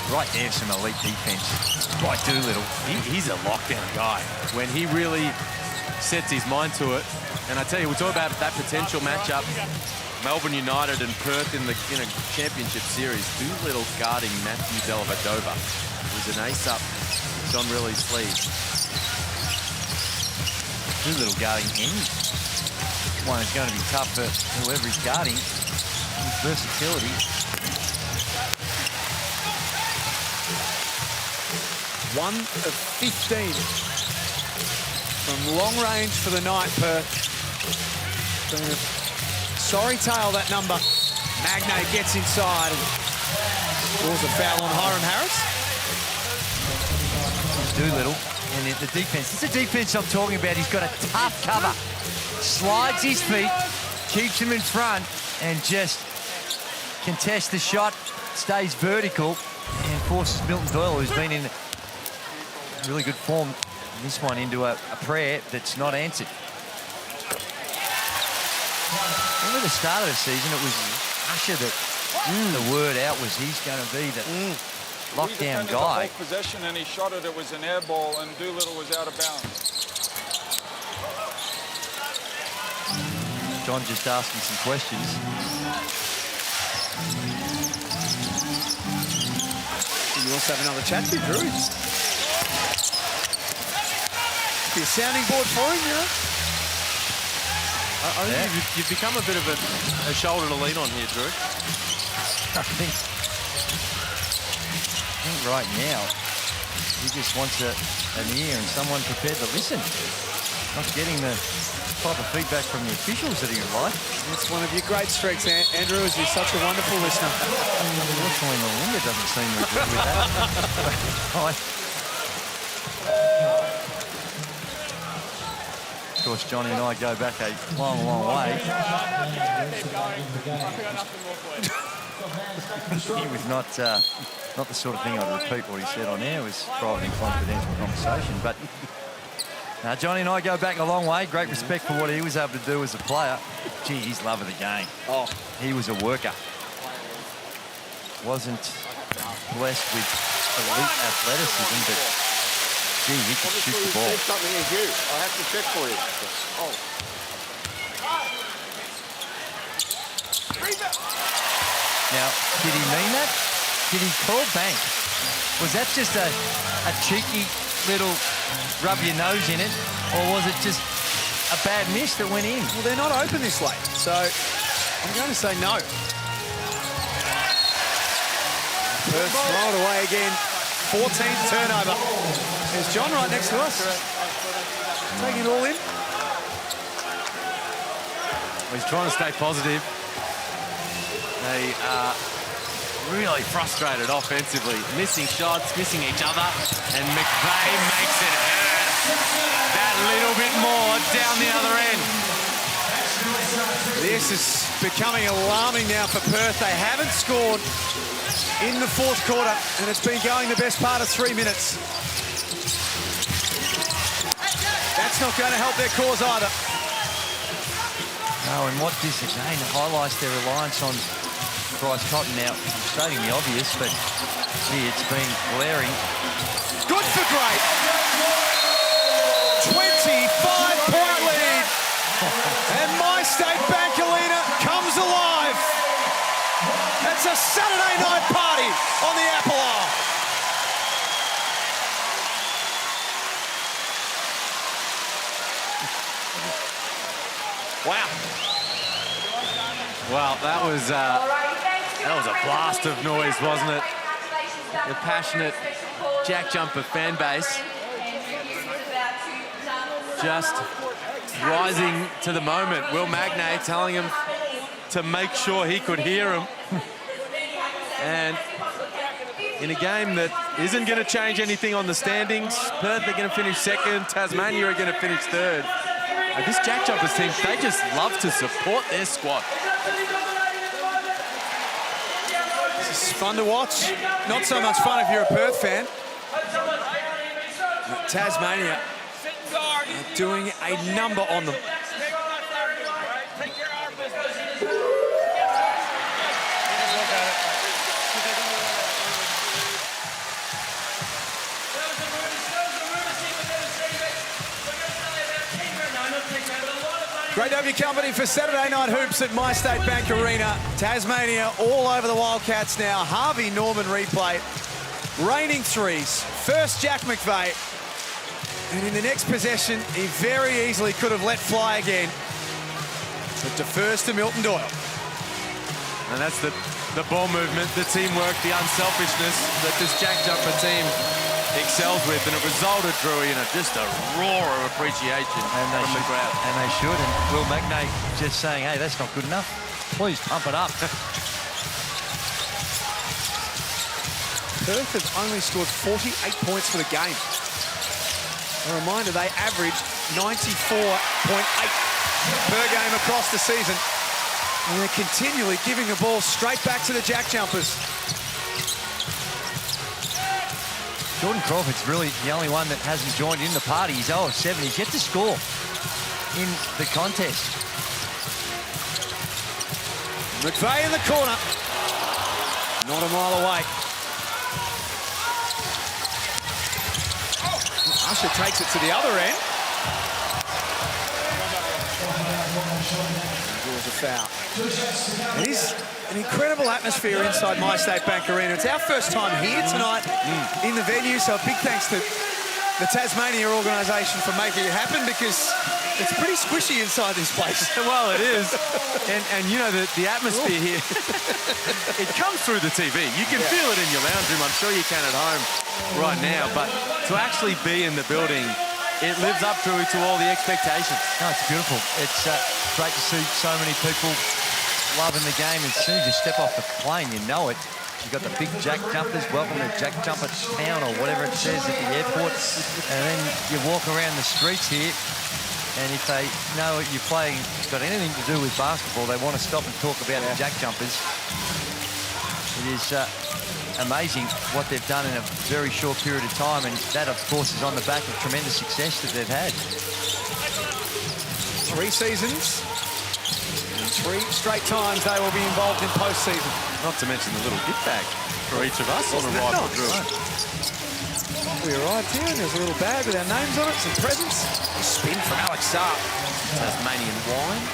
S1: Right there, some elite defense by Doolittle.
S2: He's a lockdown guy. When he really sets his mind to it, and I tell you, we talk about that potential matchup, Melbourne United and Perth in a championship series. Doolittle guarding Matthew Dellavedova was an ace up. It's on Riley's sleeve.
S1: Doolittle guarding any one is going to be tough for whoever he's guarding. His versatility.
S8: One of 15 from long range for the night, Perth. Sorry tail, that number. Magnay gets inside and scores a foul on Hiram Harris.
S1: Doolittle and the defense. It's the defense I'm talking about. He's got a tough cover. Slides his feet, keeps him in front, and just contests the shot, stays vertical, and forces Milton Doyle, who's been in really good form, this one into a prayer that's not answered. Remember the start of the season, it was Usher that the word out was he's going to be the lockdown guy.
S12: The whole possession and he shot it, it was an air ball, and Doolittle was out of bounds.
S1: John just asking some questions.
S8: You also have another chat to Drew. Be a sounding board for him, you know?
S2: I think you've become a bit of a shoulder to lean on here, Drew.
S1: I think right now, he just wants an ear and someone prepared to listen. Not getting the type of feedback from the officials that he would like.
S8: That's one of your great strengths, Andrew, is you're such a wonderful listener.
S1: Unfortunately, Melinda doesn't seem to agree with that. Of course, Johnny and I go back a long, long way. He was not the sort of thing I'd repeat what he said on air. It was private and confidential conversation. But Johnny and I go back a long way. Great respect for what he was able to do as a player. Gee, he's love of the game. Oh, he was a worker. Wasn't blessed with elite athleticism, but gee, he could shoot the ball.
S21: Something is you. I have to check for you. Oh.
S1: Now, did he mean that? Did he call bank? Was that just a cheeky little rub your nose in it, or was it just a bad miss that went in?
S8: Well, they're not open this late, so I'm going to say no. Perth throw it away again. 14th turnover. There's John right next to us. Taking it all in.
S2: He's trying to stay positive. They are really frustrated offensively. Missing shots, missing each other. And McVeigh makes it hurt that little bit more down the other end.
S8: This is becoming alarming now for Perth. They haven't scored in the fourth quarter, and it's been going the best part of 3 minutes. That's not going to help their cause either.
S1: No, and what this again highlights their reliance on Bryce Cotton. Now, stating the obvious, but gee, it's been glaring.
S8: Good for Great. 25-point lead. And My State Bank Arena comes alive. It's a Saturday night party on the Apple Hour.
S2: Wow. Well, that was a blast of noise, wasn't it? The passionate Jack Jumper fan base. just rising to the moment. Will Magnay telling him to make sure he could hear him. And in a game that isn't going to change anything on the standings, Perth are going to finish second, Tasmania are going to finish third. And this JackJumpers team, they just love to support their squad.
S8: This is fun to watch. Not so much fun if you're a Perth fan. Tasmania are doing a number on them. Great to have your company for Saturday Night Hoops at MyState Bank Arena. Tasmania all over the Wildcats now. Harvey Norman replay. Raining threes. First Jack McVeigh. And in the next possession, he very easily could have let fly again. But defers to Milton Doyle.
S2: And that's the ball movement, the teamwork, the unselfishness that this JackJumper team excels with, and it resulted, Drew, in just a roar of appreciation from the crowd.
S1: And they should, and Will Magnay just saying, hey, that's not good enough. Please pump it up.
S8: Perth have only scored 48 points for the game. A reminder, they averaged 94.8 per game across the season. And they're continually giving the ball straight back to the JackJumpers.
S1: Jordan Crawford's really the only one that hasn't joined in the party. He's 0 of 7. He's yet to score in the contest.
S8: McVeigh in the corner. Not a mile away. Usher takes it to the other end. Draws a foul. It is an incredible atmosphere inside MyState Bank Arena. It's our first time here tonight in the venue, so a big thanks to the Tasmania organisation for making it happen, because it's pretty squishy inside this place.
S2: Well, it is. And you know, the atmosphere here, it comes through the TV. You can feel it in your lounge room. I'm sure you can at home right now. But to actually be in the building, it lives up to all the expectations.
S1: No, it's beautiful. It's great to see so many people loving the game. As soon as you step off the plane, you know it. You've got the big JackJumpers, welcome to JackJumper Town, or whatever it says at the airport. And then you walk around the streets here, and if they know you're playing, it's got anything to do with basketball, they want to stop and talk about the JackJumpers. It is amazing what they've done in a very short period of time, and that, of course, is on the back of tremendous success that they've had.
S8: 3 seasons. 3 straight times they will be involved in postseason.
S2: Not to mention the little gift bag for each of us on the rifle drill.
S8: We arrived here and there's a little bag with our names on it, some presents. A spin from Alex Saab.
S2: Tasmanian wine.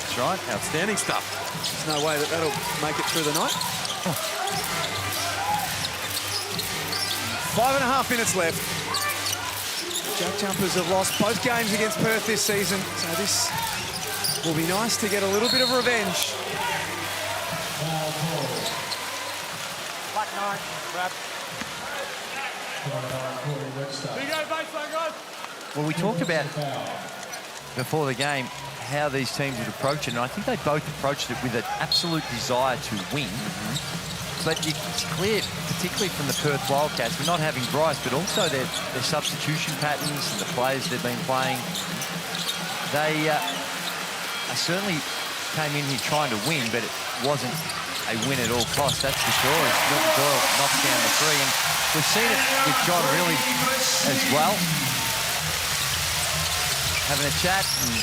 S2: That's right, outstanding stuff.
S8: There's no way that that'll make it through the night. 5.5 minutes left. JackJumpers have lost both games against Perth this season, so this will be nice to get a little bit of revenge.
S6: Black 9, grab.
S1: Well, we talked about before the game how these teams would approach it, and I think they both approached it with an absolute desire to win. But it's clear, particularly from the Perth Wildcats, we're not having Bryce, but also their substitution patterns and the players they've been playing. They certainly came in here trying to win, but it wasn't a win at all costs, that's for sure. As Milton Doyle knocks down the 3, and we've seen it with John really as well. Having a chat and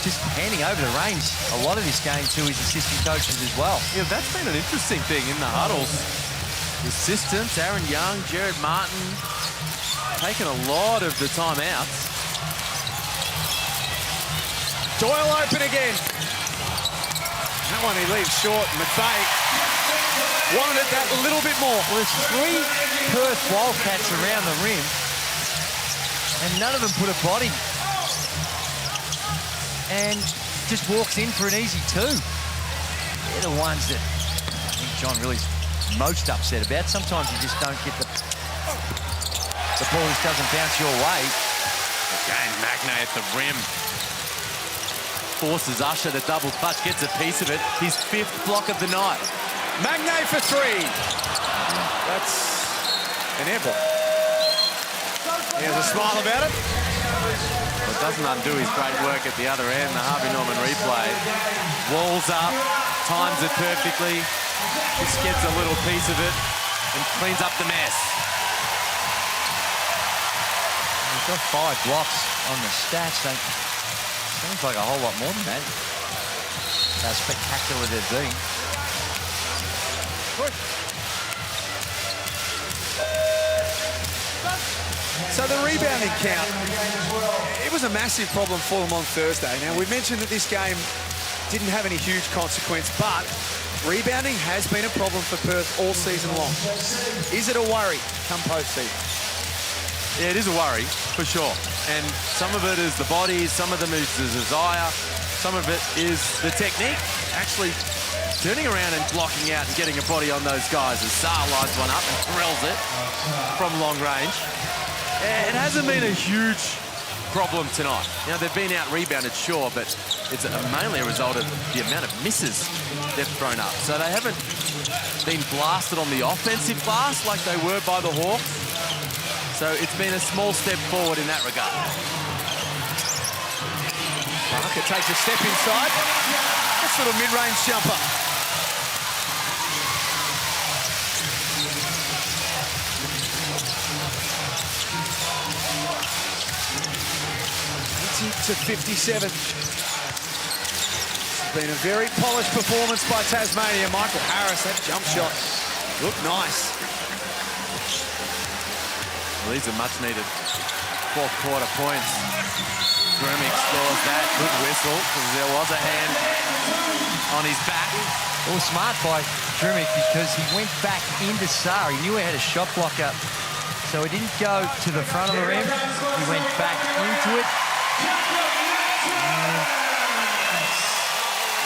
S1: just handing over the reins a lot of this game to his assistant coaches as well.
S2: Yeah, that's been an interesting thing in the huddles. The assistants, Aaron Young, Jared Martin, taking a lot of the time outs.
S8: Doyle open again. That one he leaves short. McVeigh wanted it that little bit more.
S1: Well, there's 3 Perth Wildcats around the rim, and none of them put a body. And just walks in for an easy 2. They're the ones that I think John really most upset about. Sometimes you just don't get the the ball just doesn't bounce your way.
S2: Again, Magnay at the rim. Forces Usher to double clutch, gets a piece of it. His 5th block of the night.
S8: Magnay for 3. That's an airball. He has a smile about it.
S2: Well, it doesn't undo his great work at the other end. The Harvey Norman replay. Walls up, times it perfectly. Just gets a little piece of it and cleans up the mess.
S1: He's got 5 blocks on the stats. Seems like a whole lot more than that. How spectacular they've been.
S8: So the rebounding count, it was a massive problem for them on Thursday. Now, we mentioned that this game didn't have any huge consequence, but rebounding has been a problem for Perth all season long. Is it a worry come postseason?
S2: Yeah, it is a worry, for sure. And some of it is the body, some of them is the desire, some of it is the technique. Actually turning around and blocking out and getting a body on those guys as Saar lines one up and drills it from long range. It hasn't been a huge problem tonight. You know, they've been out-rebounded, sure, but it's mainly a result of the amount of misses they've thrown up. So they haven't been blasted on the offensive glass like they were by the Hawks. So it's been a small step forward in that regard.
S8: Parker takes a step inside. This little mid-range jumper. To 57. It's been a very polished performance by Tasmania. Michael Harris, that jump shot looked nice.
S2: Well, these are much-needed 4th quarter points. Grummick scores that. Good whistle, because there was a hand on his back.
S1: It was smart by Grummick because he went back into Saar. He knew he had a shot block up. So he didn't go to the front of the rim. He went back into it.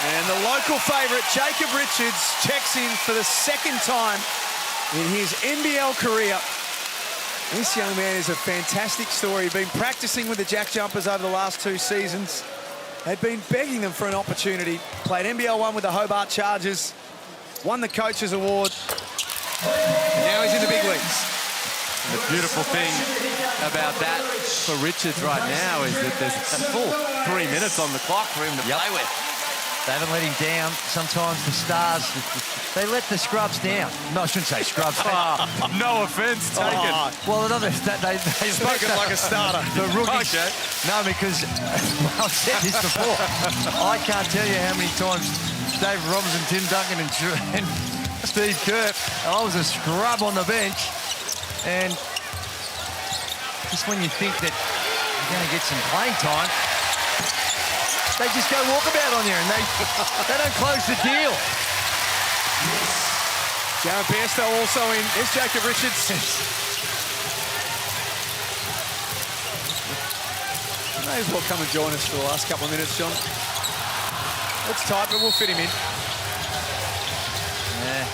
S8: And the local favourite, Jacob Richards, checks in for the 2nd time in his NBL career. This young man is a fantastic story. He'd been practicing with the JackJumpers over the last 2 seasons. They'd been begging them for an opportunity. Played NBL 1 with the Hobart Chargers, won the Coaches Award, and now he's in the big leagues.
S2: And the beautiful thing about that for Richards right now is that there's a full 3 minutes on the clock for him to play with.
S1: They haven't let him down. Sometimes the Stars, they let the scrubs down. No, I shouldn't say scrubs.
S2: No offence taken.
S1: Well, another, they
S8: spoken like a starter.
S1: The rookies.
S2: Okay.
S1: No, because I've said this before. I can't tell you how many times Dave Robinson, Tim Duncan, and Steve Kerr, I was a scrub on the bench. And just when you think that you're going to get some playing time, they just go walkabout on you and they don't close the deal.
S8: Jared Bairstow also in. There's Jacob Richards. You may as well come and join us for the last couple of minutes, John. It's tight, but we'll fit him in.
S1: Yeah.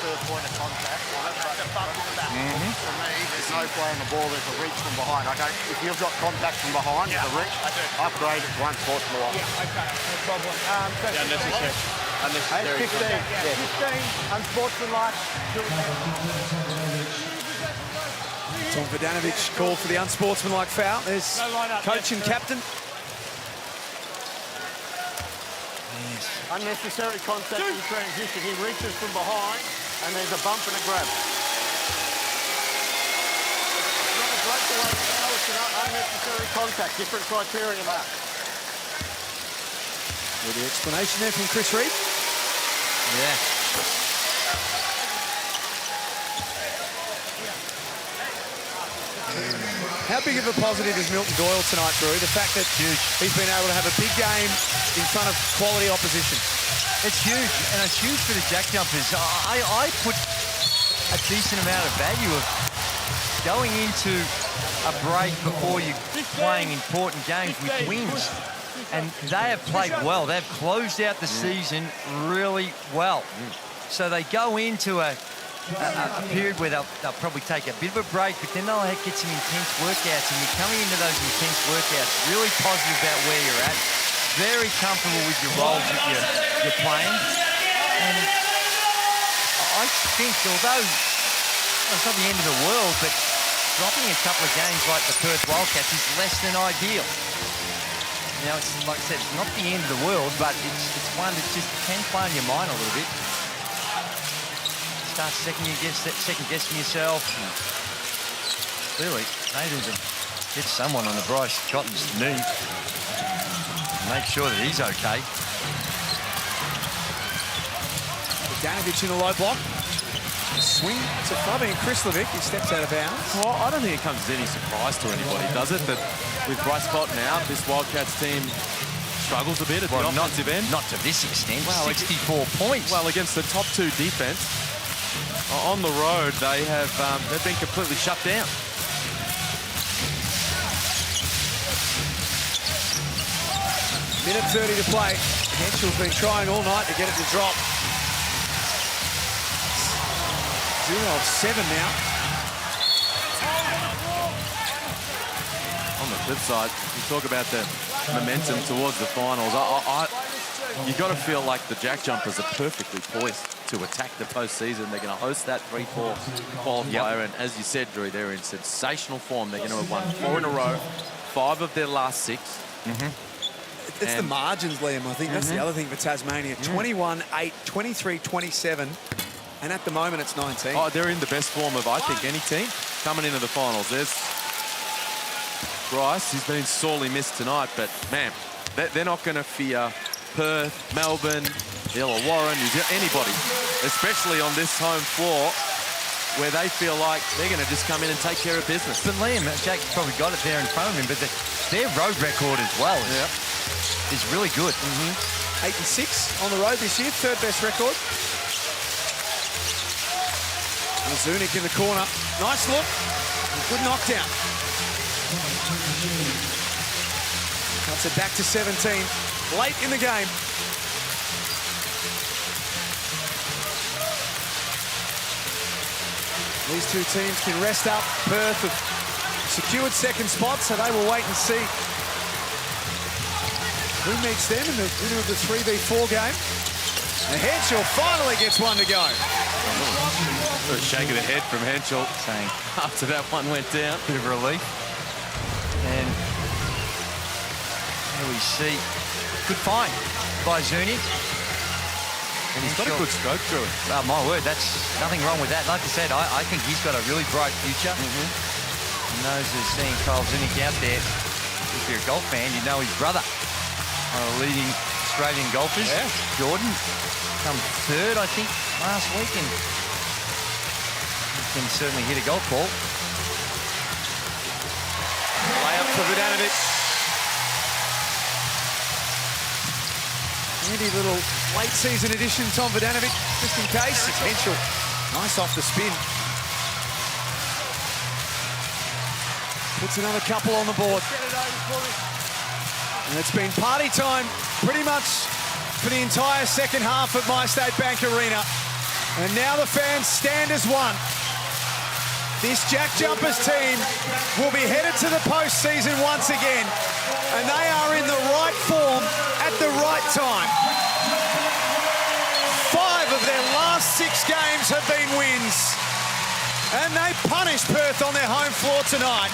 S21: Point of contact, right? But for me, there's no play on the ball. There's a reach from behind. If you've got contact from behind, the reach, upgrade it to unsportsmanlike.
S6: Yeah, okay, no problem.
S21: Unnecessary.
S6: Unnecessary. 15, unsportsmanlike.
S8: Tom Vodanovic called for the unsportsmanlike foul. There's coach and captain.
S21: Unnecessary contact in transition. He reaches from behind, and there's a bump and a grab. It's not a breakaway foul, it's an unnecessary contact. Different criteria, Mark.
S8: With the explanation there from Chris Reed.
S1: Yeah.
S8: How big of a positive is Milton Doyle tonight, Drew? The fact that he's been able to have a big game in front of quality opposition.
S1: It's huge, and it's huge for the JackJumpers. I put a decent amount of value of going into a break before you're playing important games with wins. And they have played well. They've closed out the season really well. So they go into a period where they'll probably take a bit of a break, but then they'll get some intense workouts, and you're coming into those intense workouts really positive about where you're at, very comfortable with your roles that you're playing. And I think, although it's not the end of the world, but dropping a couple of games like the Perth Wildcats is less than ideal. Now, it's like I said, it's not the end of the world, but it's one that just can play on your mind a little bit. Start second-guessing yourself. Clearly, they need to get someone on the Bryce Cotton's knee. Make sure that he's okay.
S8: Bogdanovic in a low block. Swing to Fabian Krislovic. He steps out of bounds.
S2: Well, I don't think it comes as any surprise to anybody, does it? That with Bryce Cotton out, this Wildcats team struggles a bit at the offensive end.
S1: Not to this extent. Well, 64 points.
S2: Well, against the top two defense, on the road, they've been completely shut down.
S8: Minute 30 to play. Henschel's been trying all night to get it to drop. 0 of 7 now.
S2: On the flip side, you talk about the momentum towards the finals. You got to feel like the JackJumpers are perfectly poised to attack the postseason. They're going to host that 3-4 qualifier, and as you said, Drew, they're in sensational form. They're going to have won 4 in a row, 5 of their last 6.
S8: It's the margins, Liam. I think that's the other thing for Tasmania. 21-8, 23-27, and at the moment it's 19.
S2: Oh, they're in the best form of, I think, any team coming into the finals. There's Bryce. He's been sorely missed tonight, but man, they're not going to fear Perth, Melbourne, Illawarra, New Zealand, anybody, especially on this home floor, where they feel like they're going to just come in and take care of business.
S1: But Liam, Jack's probably got it there in front of him, but their road record as well is really good.
S8: 8-6 on the road this year, 3rd best record. And Zunic in the corner. Nice look. Good knockdown. Cuts it back to 17. Late in the game. These two teams can rest up. Perth have secured second spot, so they will wait and see who meets them in the winner of the 3v4 game. And Henschel finally gets one to go.
S2: A shake of the head from Henschel, saying after that one went down.
S1: Bit of relief. And here we see good find by Zunic.
S2: And he's got a good stroke through it.
S1: Oh, my word, that's nothing wrong with that. Like I said, I think he's got a really bright future. And those who are seeing Kyle Zunic out there, if you're a golf fan, you know his brother. One of the leading Australian golfers.
S8: Yeah.
S1: Jordan, come 3rd, I think, last week. And he can certainly hit a golf ball.
S8: Layup for Vodanovic. Handy little late season addition, Tom Vodanovic, just in case. It's Henschel. Nice off the spin. Puts another couple on the board. And it's been party time pretty much for the entire second half at MyState Bank Arena. And now the fans stand as one. This JackJumpers team will be headed to the postseason once again. And they are in the right form at the right time. 5 of their last 6 games have been wins. And they punished Perth on their home floor tonight.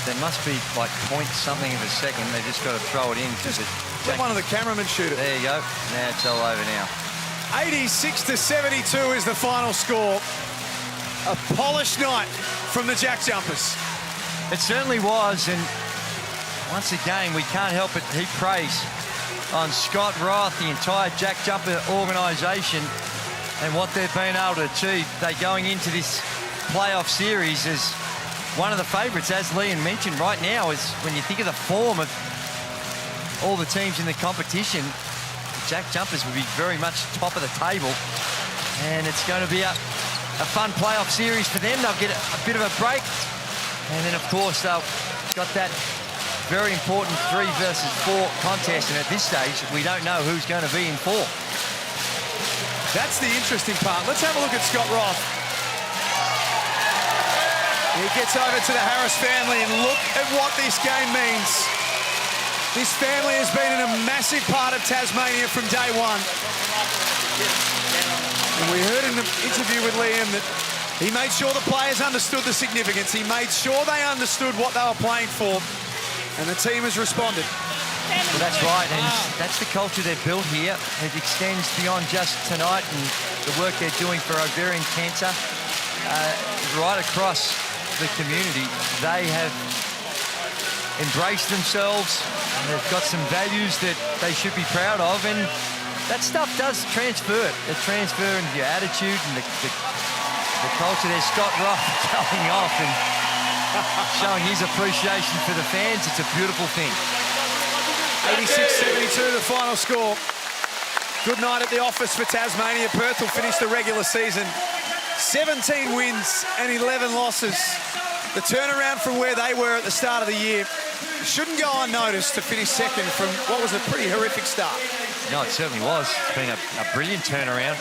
S1: There must be like point something of a second. They just got to throw it in.
S8: Let one of the cameramen shoot it.
S1: There you go. Now it's all over now.
S8: 86-72 is the final score. A polished night from the JackJumpers.
S1: It certainly was, and once again, we can't help but heap praise on Scott Roth, the entire JackJumper organisation, and what they've been able to achieve. They're going into this playoff series as one of the favourites, as Liam mentioned. Right now, is when you think of the form of all the teams in the competition, the JackJumpers would be very much top of the table, and it's going to be a fun playoff series for them. They'll get a bit of a break, and then of course they'll got that very important 3 versus 4 contest, and at this stage, we don't know who's going to be in 4.
S8: That's the interesting part. Let's have a look at Scott Roth. He gets over to the Harris family, and look at what this game means. This family has been a massive part of Tasmania from day one. And we heard in the interview with Liam that he made sure the players understood the significance. He made sure they understood what they were playing for, and the team has responded.
S1: Well, that's right, and that's the culture they've built here. It extends beyond just tonight and the work they're doing for ovarian cancer. Right across the community, they have embraced themselves, and they've got some values that they should be proud of, and that stuff does transfer. It transfers into your attitude and the culture. There's Scott Roth going off and showing his appreciation for the fans. It's a beautiful thing.
S8: 86-72 the final score. Good night at the office for Tasmania. Perth will finish the regular season 17 wins and 11 losses. The turnaround from where they were at the start of the year shouldn't go unnoticed to finish second from what was a pretty horrific start.
S1: No, it certainly was. It's been a brilliant turnaround.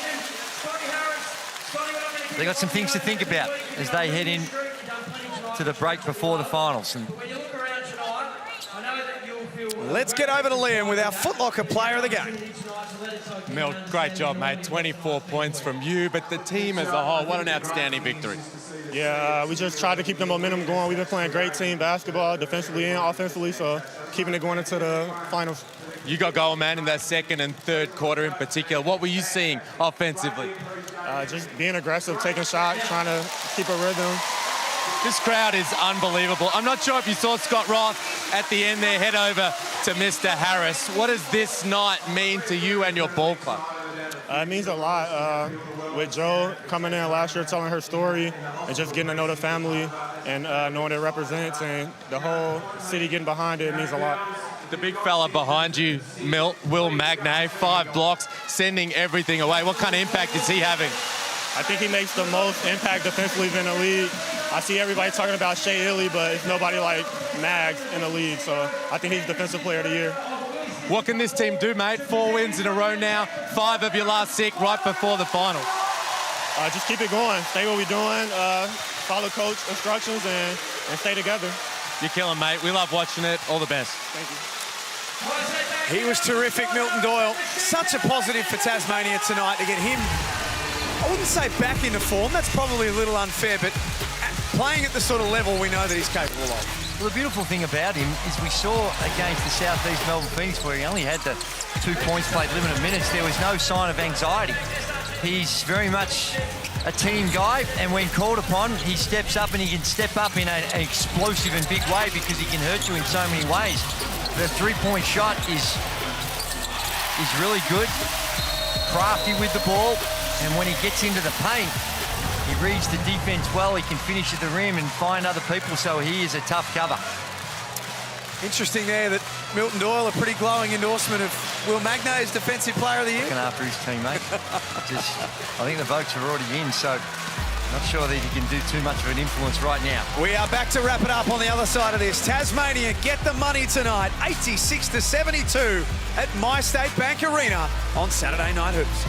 S1: They got some things to think about as they head in to the break before the finals. And
S8: let's get over to Liam with our Foot Locker player of the game.
S5: Milt, great job, mate. 24 points from you, but the team as a whole, what an outstanding victory.
S7: Yeah, we just tried to keep the momentum going. We've been playing great team basketball, defensively and offensively, so keeping it going into the finals.
S5: You got going, man, in that second and third quarter in particular. What were you seeing offensively?
S7: Just being aggressive, taking shots, trying to keep a rhythm.
S5: This crowd is unbelievable. I'm not sure if you saw Scott Roth at the end there head over to Mr. Harris. What does this night mean to you and your ball club?
S7: It means a lot. With Jo coming in last year, telling her story, and just getting to know the family and knowing it represents, and the whole city getting behind it means a lot.
S5: The big fella behind you, Milt, Will Magnay, 5 blocks, sending everything away. What kind of impact is he having?
S7: I think he makes the most impact defensively in the league. I see everybody talking about Shea Illy, but it's nobody like Mags in the league, so I think he's Defensive Player of the Year.
S5: What can this team do, mate? 4 wins in a row now, 5 of your last 6 right before the final.
S7: Just keep it going, stay what we're doing, follow coach instructions, and stay together.
S5: You're killing, mate. We love watching it. All the best.
S7: Thank you.
S8: He was terrific, Milton Doyle. Such a positive for Tasmania tonight to get him, I wouldn't say back into form, that's probably a little unfair, but playing at the sort of level we know that he's capable of.
S1: Well, the beautiful thing about him is we saw against the South East Melbourne Phoenix, where he only had the 2 points played limited minutes, there was no sign of anxiety. He's very much a team guy, and when called upon, he steps up, and he can step up in an explosive and big way because he can hurt you in so many ways. The 3-point shot is really good, crafty with the ball, and when he gets into the paint, he reads the defense well. He can finish at the rim and find other people, so he is a tough cover.
S8: Interesting there that Milton Doyle, a pretty glowing endorsement of Will Magnay as Defensive Player of the Year.
S1: Looking after his teammate. I think the votes are already in, so not sure that he can do too much of an influence right now.
S8: We are back to wrap it up on the other side of this. Tasmania get the money tonight, 86-72 at MyState Bank Arena on Saturday Night Hoops.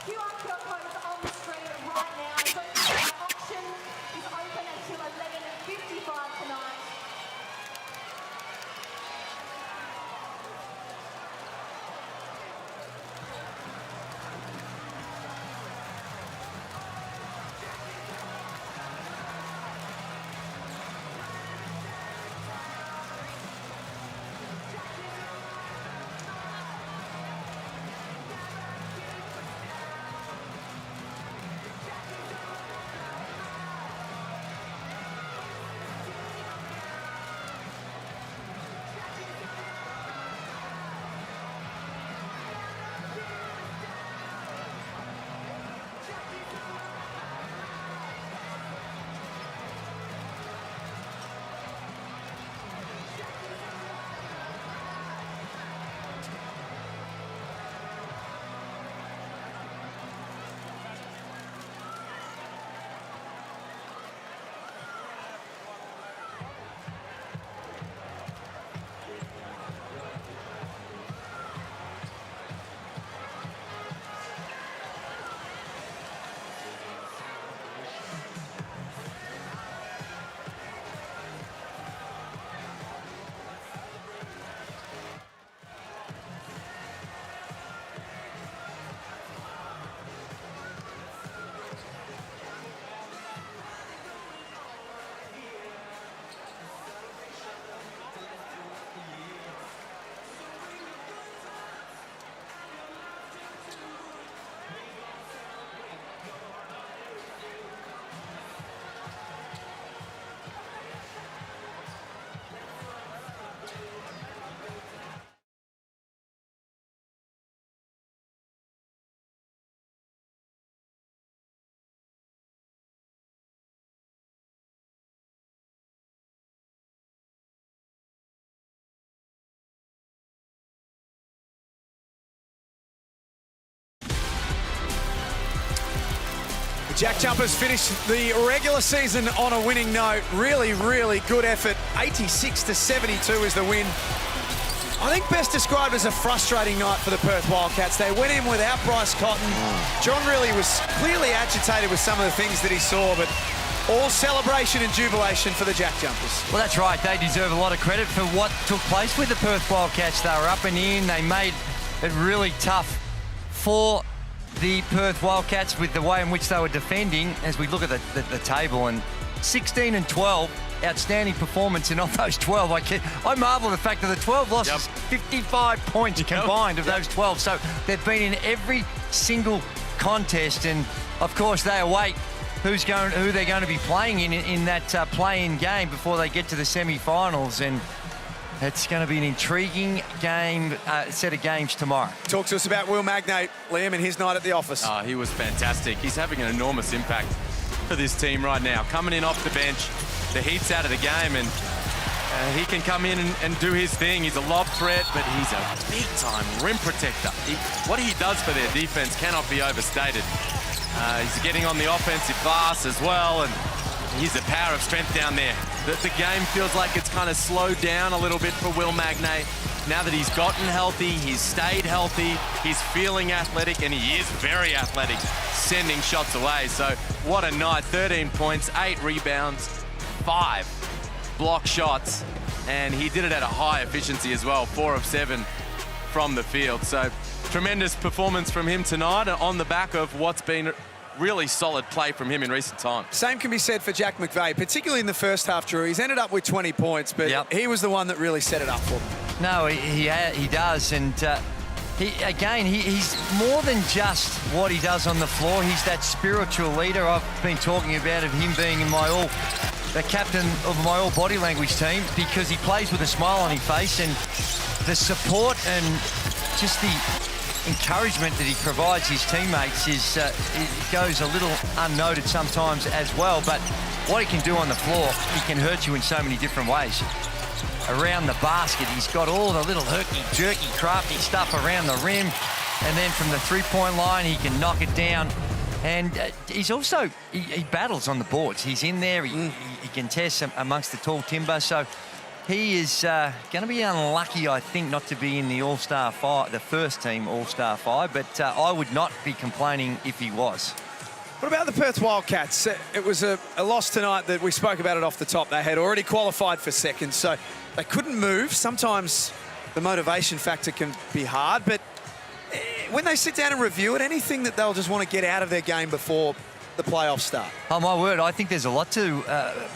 S10: QR code on the screen right now. So the auction is open.
S8: Jack Jumpers finished the regular season on a winning note. Really, really good effort. 86-72 is the win. I think best described as a frustrating night for the Perth Wildcats. They went in without Bryce Cotton. John really was clearly agitated with some of the things that he saw, but all celebration and jubilation for the Jack Jumpers.
S1: Well, that's right. They deserve a lot of credit for what took place with the Perth Wildcats. They were up and in. They made it really tough for the Perth Wildcats with the way in which they were defending. As we look at the table, and 16 and 12, outstanding performance, and of those 12, I marvel at the fact that the 12 losses, 55 points combined of those 12. So they've been in every single contest, and of course they await who they're going to be playing in that play-in game before they get to the semi-finals, and it's going to be an intriguing set of games tomorrow.
S8: Talk to us about Will Magnate, Liam, and his night at the office.
S5: Oh, he was fantastic. He's having an enormous impact for this team right now. Coming in off the bench, the heat's out of the game, and he can come in and do his thing. He's a lob threat, but he's a big-time rim protector. What he does for their defense cannot be overstated. He's getting on the offensive glass as well, and he's a power of strength down there. The game feels like it's kind of slowed down a little bit for Will Magnate. Now that he's gotten healthy, he's stayed healthy, he's feeling athletic, and he is very athletic, sending shots away. So what a night. 13 points, 8 rebounds, 5 block shots, and he did it at a high efficiency as well, 4 of 7 from the field. So tremendous performance from him tonight on the back of what's been really solid play from him in recent times.
S8: Same can be said for Jack McVeigh, particularly in the first half, Drew. He's ended up with 20 points, but he was the one that really set it up for them.
S1: No, he does, and he's more than just what he does on the floor. He's that spiritual leader. I've been talking about him being in the captain of my all body language team, because he plays with a smile on his face, and the support and just the encouragement that he provides his teammates it goes a little unnoted sometimes as well. But what he can do on the floor, he can hurt you in so many different ways. Around the basket, he's got all the little herky-jerky, crafty stuff around the rim, and then from the three-point line, he can knock it down. And he's also, he battles on the boards. He's in there, he contests amongst the tall timber. So he is going to be unlucky, I think, not to be in the All-Star 5, the first team All-Star 5, but I would not be complaining if he was.
S8: What about the Perth Wildcats? It was a loss tonight that we spoke about it off the top. They had already qualified for second, so they couldn't move. Sometimes the motivation factor can be hard, but when they sit down and review it, anything that they'll just want to get out of their game before the playoffs start? Oh, my word, I think there's a lot to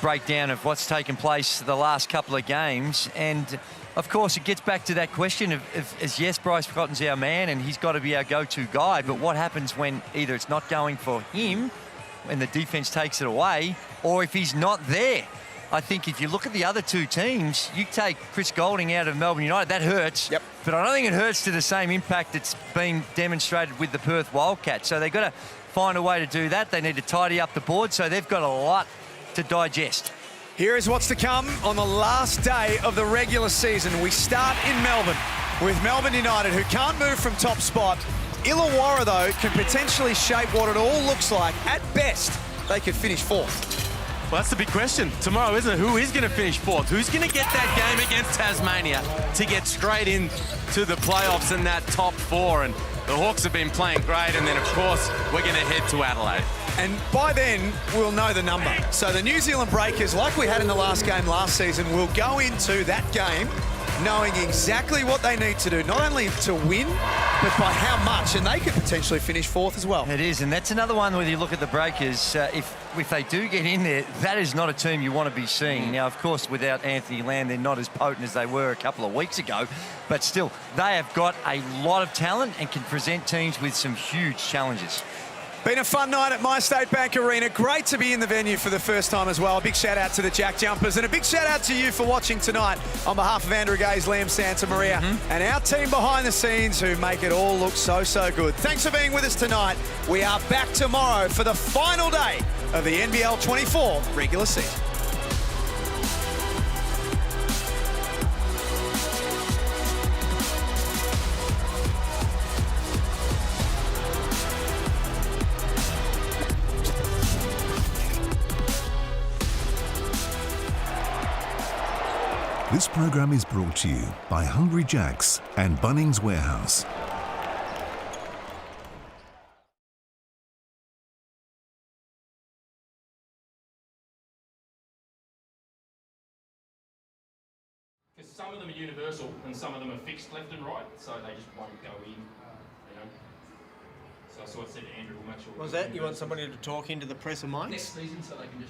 S8: break down of what's taken place the last couple of games. And, of course, it gets back to that question of yes, Bryce Cotton's our man and he's got to be our go-to guy, but what happens when either it's not going for him and the defence takes it away, or if he's not there? I think if you look at the other two teams, you take Chris Goulding out of Melbourne United, that hurts. Yep. But I don't think it hurts to the same impact that's been demonstrated with the Perth Wildcats. So they've got to find a way to do that. They need to tidy up the board, so they've got a lot to digest. Here is what's to come on the last day of the regular season. We start in Melbourne with Melbourne United, who can't move from top spot. Illawarra, though, can potentially shape what it all looks like. At best, they could finish fourth.
S5: Well, that's the big question tomorrow, isn't it? Who is going to finish fourth? Who's going to get that game against Tasmania to get straight into the playoffs in that top 4? And the Hawks have been playing great, and then, of course, we're going to head to Adelaide.
S8: And by then, we'll know the number. So the New Zealand Breakers, like we had in the last game last season, will go into that game knowing exactly what they need to do, not only to win, but by how much, and they could potentially finish fourth as well. It is, and that's another one where you look at the Breakers, if they do get in there, that is not a team you want to be seeing. Now, of course, without Anthony Lamb, they're not as potent as they were a couple of weeks ago, but still, they have got a lot of talent and can present teams with some huge challenges. Been a fun night at My State Bank Arena. Great to be in the venue for the first time as well. A big shout out to the Jack Jumpers, and a big shout out to you for watching tonight on behalf of Andrew Gaze, Liam Santa Maria, and our team behind the scenes who make it all look so good. Thanks for being with us tonight. We are back tomorrow for the final day of the NBL24 regular season.
S11: This program is brought to you by Hungry Jack's and Bunnings Warehouse.
S22: Because some of them are universal and some of them are fixed left and right, so they just won't go in, you know. So I sort of said to Andrew, we'll make sure.
S23: Was that you want somebody to talk into the press of mine?
S22: Next season, so they can just